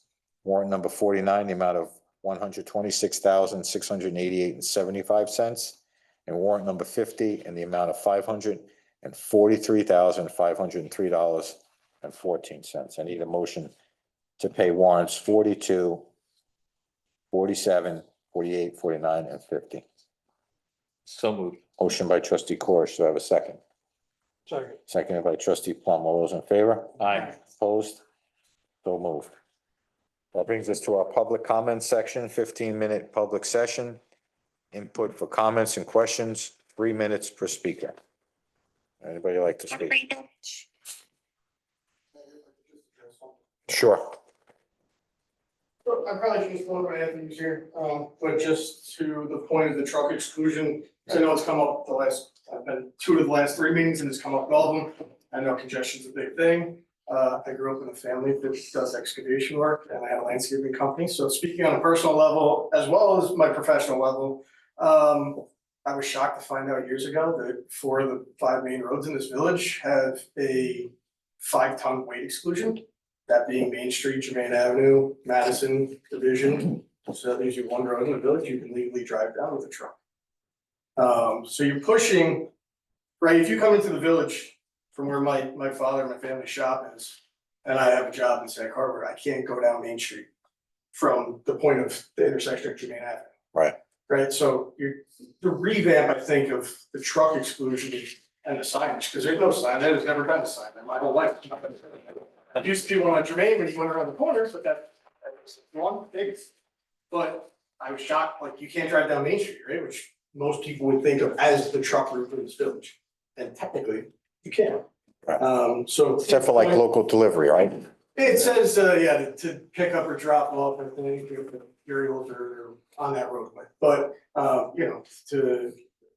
Warrant number 49 in the amount of $126,688.75. And warrant number 50 in the amount of $543,503.14. I need a motion to pay warrants 42, 47, 48, 49, and 50. So moved. Motion by Trustee Corish. Do I have a second? Second. Seconded by Trustee Plum. All those in favor? Aye. Opposed? So moved. That brings us to our public comment section, 15-minute public session. Input for comments and questions, 3 minutes per speaker. Anybody like to speak? Sure. I probably shouldn't spoke about Anthony's here, but just to the point of the truck exclusion, I know it's come up I've been 2 of the last 3 meetings and it's come up in all of them. I know congestion's a big thing. I grew up in a family that does excavation work and I had a landscaping company. So speaking on a personal level, as well as my professional level, I was shocked to find out years ago that 4 of the 5 main roads in this village have a 5-ton weight exclusion. That being Main Street, Jermaine Avenue, Madison Division. So that leaves you 1 road in the village you can legally drive down with a truck. So you're pushing, right, if you come into the village from where my father and my family shop is, and I have a job in Sag Harbor, I can't go down Main Street from the point of the intersection of Jermaine Avenue. Right. Right, so the revamp, I think, of the truck exclusion and the signage, because there's no sign, there's never been a sign in my whole life. I used to be one on Jermaine when you went around the corner, but that was one big. But I was shocked, like, you can't drive down Main Street, right, which most people would think of as the truck route in this village. And technically, you can. So. Except for like local delivery, right? It says, yeah, to pick up or drop off, I think, materials are on that roadway. But, you know, to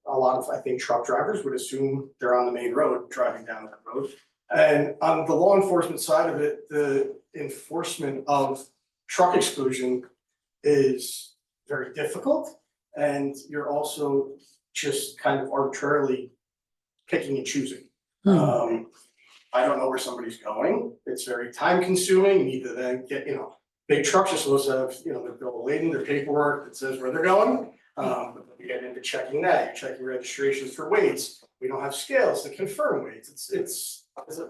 a lot of, I think, truck drivers would assume they're on the main road, driving down that road. And on the law enforcement side of it, the enforcement of truck exclusion is very difficult. And you're also just kind of arbitrarily picking and choosing. I don't know where somebody's going. It's very time consuming. You need to then get, you know, big trucks are supposed to have, you know, their bill of lading, their paperwork that says where they're going. But you get into checking that, you're checking registrations for weights. We don't have scales to confirm weights.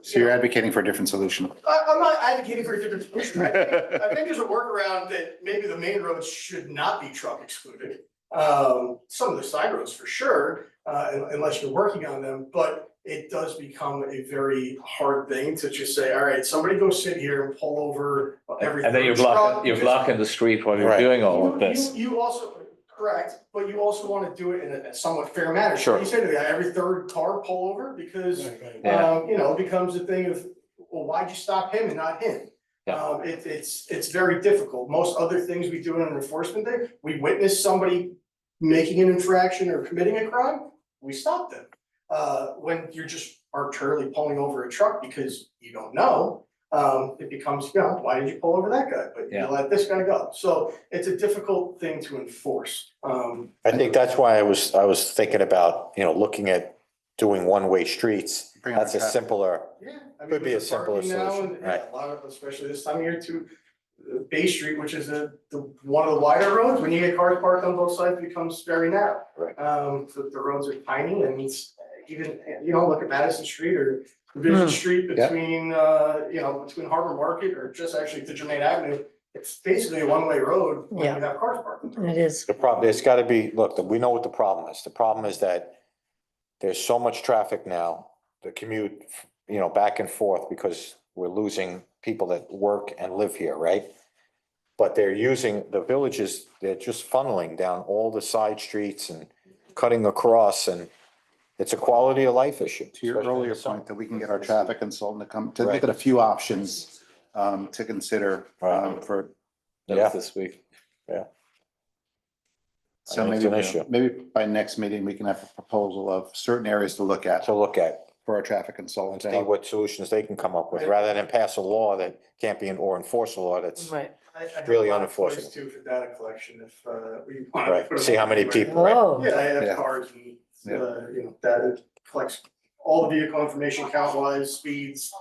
So you're advocating for a different solution? I'm not advocating for a different solution. I think there's a workaround that maybe the main roads should not be truck excluded. Some of the side roads for sure, unless you're working on them, but it does become a very hard thing to just say, all right, somebody go sit here and pull over everything. And then you're blocking the street while you're Right. doing all of this. You also, correct, but you also want to do it in a somewhat fair manner. Sure. You say to me, every 3rd car pull over because, Yeah. you know, it becomes a thing of, well, why'd you stop him and not him? Yeah. It's very difficult. Most other things we do in an enforcement thing, we witness somebody making an infraction or committing a crime, we stop them. When you're just arbitrarily pulling over a truck because you don't know, it becomes, you know, why did you pull over that guy? But you let this guy go. So it's a difficult thing to enforce. I think that's why I was thinking about, you know, looking at doing one-way streets. Bring our That's a traffic. simpler, Yeah. I mean, Could be with a the simpler parking now solution, and, right. A lot of, especially this time of year too, Bay Street, which is one of the wider roads, when you get cars parked on both sides, it becomes very narrow. Right. The roads are tiny and it's even, you know, look at Madison Street or Division Street Yeah. between, between Harbor Market or just actually to Jermaine Avenue. It's basically a one-way road when you Yeah. have cars parked. on the road. It is. the problem, it's gotta be, look, we know what the problem is. The problem is that there's so much traffic now, the commute, back and forth, because we're losing people that work and live here, right? But they're using, the villages, they're just funneling down all the side streets and cutting across, and it's a quality of life issue. To your especially in earlier the summer. point, that we can get our traffic consultant to come, to Right. look at a few options to consider Right. for, That Yeah. was this week. so I mean, it's maybe, an issue. maybe by next meeting, we can have a proposal of certain areas to look at To look at, for our traffic and consultant to see help. what solutions they can come up with, rather than pass a law that can't be, or enforce a law that's, Right. I have Really a lot of toys unenforceable. too for data collection if we want to right, put them see how on many anywhere. people, right? Oh, Yeah, I have Yeah. cards and, Yeah. data collects all the vehicle information, count wise, speeds,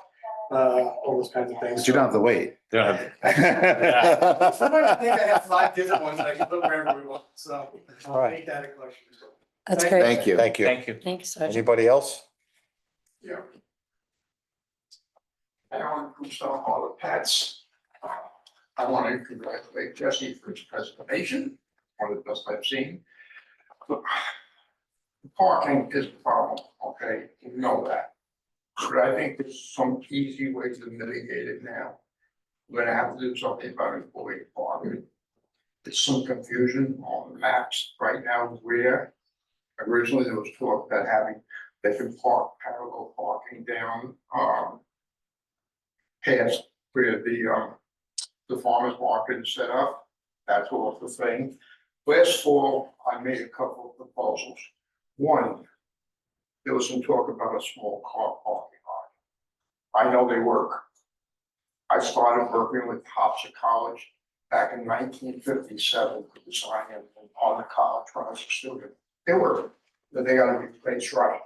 all those kinds of things. But you don't have to wait. Sometimes I think I have 5 different ones that I can put wherever we want, so. All right. Any data collection. that's Thank great. Thank you. Thank you. Thank you. Thanks, Sergeant. Anybody else? Yeah. Alan from Stone Hall of Pets. I want to congratulate Jesse for his presentation, one of the best I've seen. Look, parking is a problem, okay, you know that. But I think there's some easy ways to mitigate it now. We're gonna have to do something about employee parking. There's some confusion on the maps right now where originally there was talk about having, they can park parallel parking down, past where the farmer's market is set up. That's all the thing. Last fall, I made a couple of proposals. One, there was some talk about a small car parking lot. I know they work. I started working with Hofstra College back in 1957 for designing on the college when I was a student. They work, but they gotta be placed right.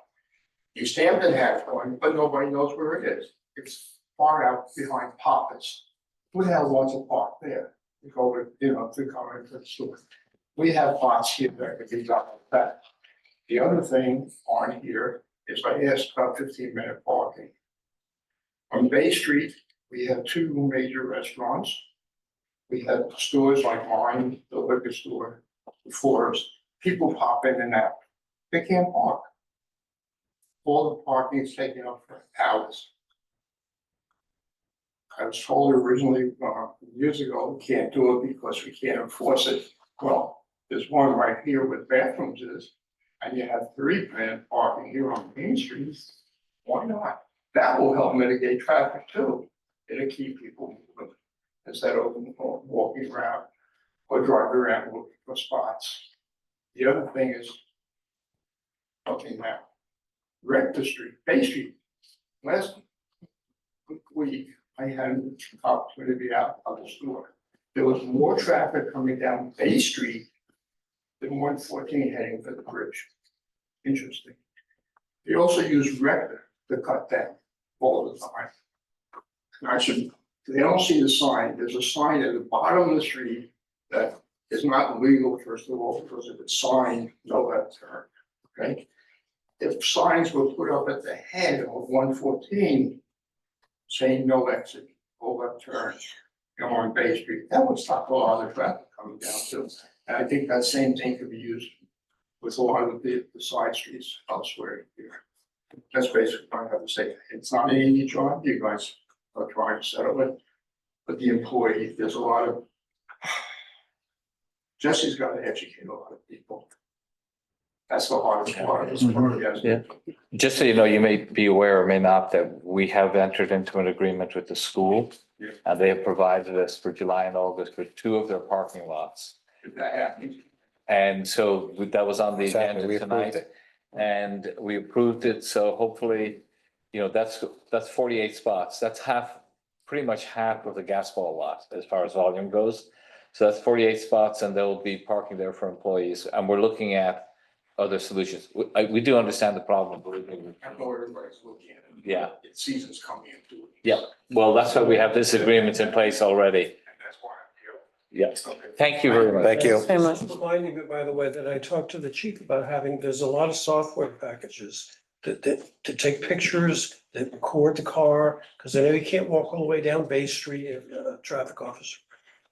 East Hampton has one, but nobody knows where it is. It's far out behind Poppett's. Who the hell wants to park there? To go with, to come into the store. We have lots here that could be done like that. The other thing on here is I asked about 15-minute parking. On Bay Street, we have 2 major restaurants. We have stores like mine, the liquor store, the Forest. People pop in and out. They can't park. All the parking is taken up for hours. I was told originally, years ago, we can't do it because we can't enforce it. Well, there's one right here with bathrooms is, and you have 3 planned parking here on Main Street. Why not? That will help mitigate traffic too. It'll keep people moving instead of walking around or driving around looking for spots. The other thing is, okay now, Rector Street, Bay Street. Last week, I had an opportunity to be out of the store. There was more traffic coming down Bay Street than 114 heading for the bridge. Interesting. They also use Rector to cut down all the time. And I said, they don't see the sign. There's a sign at the bottom of the street that is not legal, first of all, because if it's signed, no left turn, okay? If signs were put up at the head of 114 saying no exit, go left turn, on Bay Street, that would stop a lot of traffic coming down too. And I think that same thing could be used with a lot of the side streets elsewhere here. That's basically what I have to say. It's not an easy job, you guys are trying to settle it, but the employee, there's a lot of. Jesse's got to educate a lot of people. That's the hardest part. Yeah. Just so you know, you may be aware or may not that we have entered into an agreement with the school. Yeah. And they have provided us for July and August for 2 of their parking lots. That happens. And so that was on the Exactly, agenda we approved tonight. it. And we approved it, so hopefully, that's 48 spots. That's pretty much half of the gas ball lot as far as volume goes. So that's 48 spots and there will be parking there for employees. And we're looking at other solutions. We do understand the problem, believe me. I know everybody's looking at it. Yeah. It's season's coming into it. Yeah, well, that's why we have this agreement in place already. And that's why I'm here. Yeah, thank you very much. Thank you. Very much. Reminding me, by the way, that I talked to the chief about having, there's a lot of software packages that to take pictures, that record the car, because I know you can't walk all the way down Bay Street, traffic officer.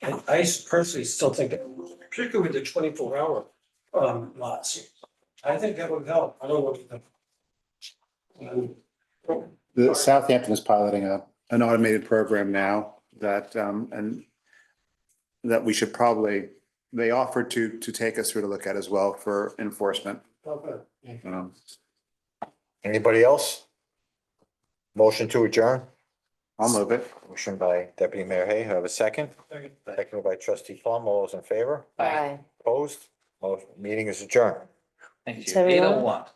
And I personally still think that, particularly with the 24-hour lots, I think that would help. I don't know. The Southampton is piloting an automated program now that, and that we should probably, they offered to take us through to look at as well for enforcement. Um, Anybody else? Motion to adjourn? I'll move it. Motion by Deputy Mayor Hay, have a second? Second by Trustee Plum, all those in favor? Bye. Opposed? Meeting is adjourned. Thank you. Is everyone- 8:01.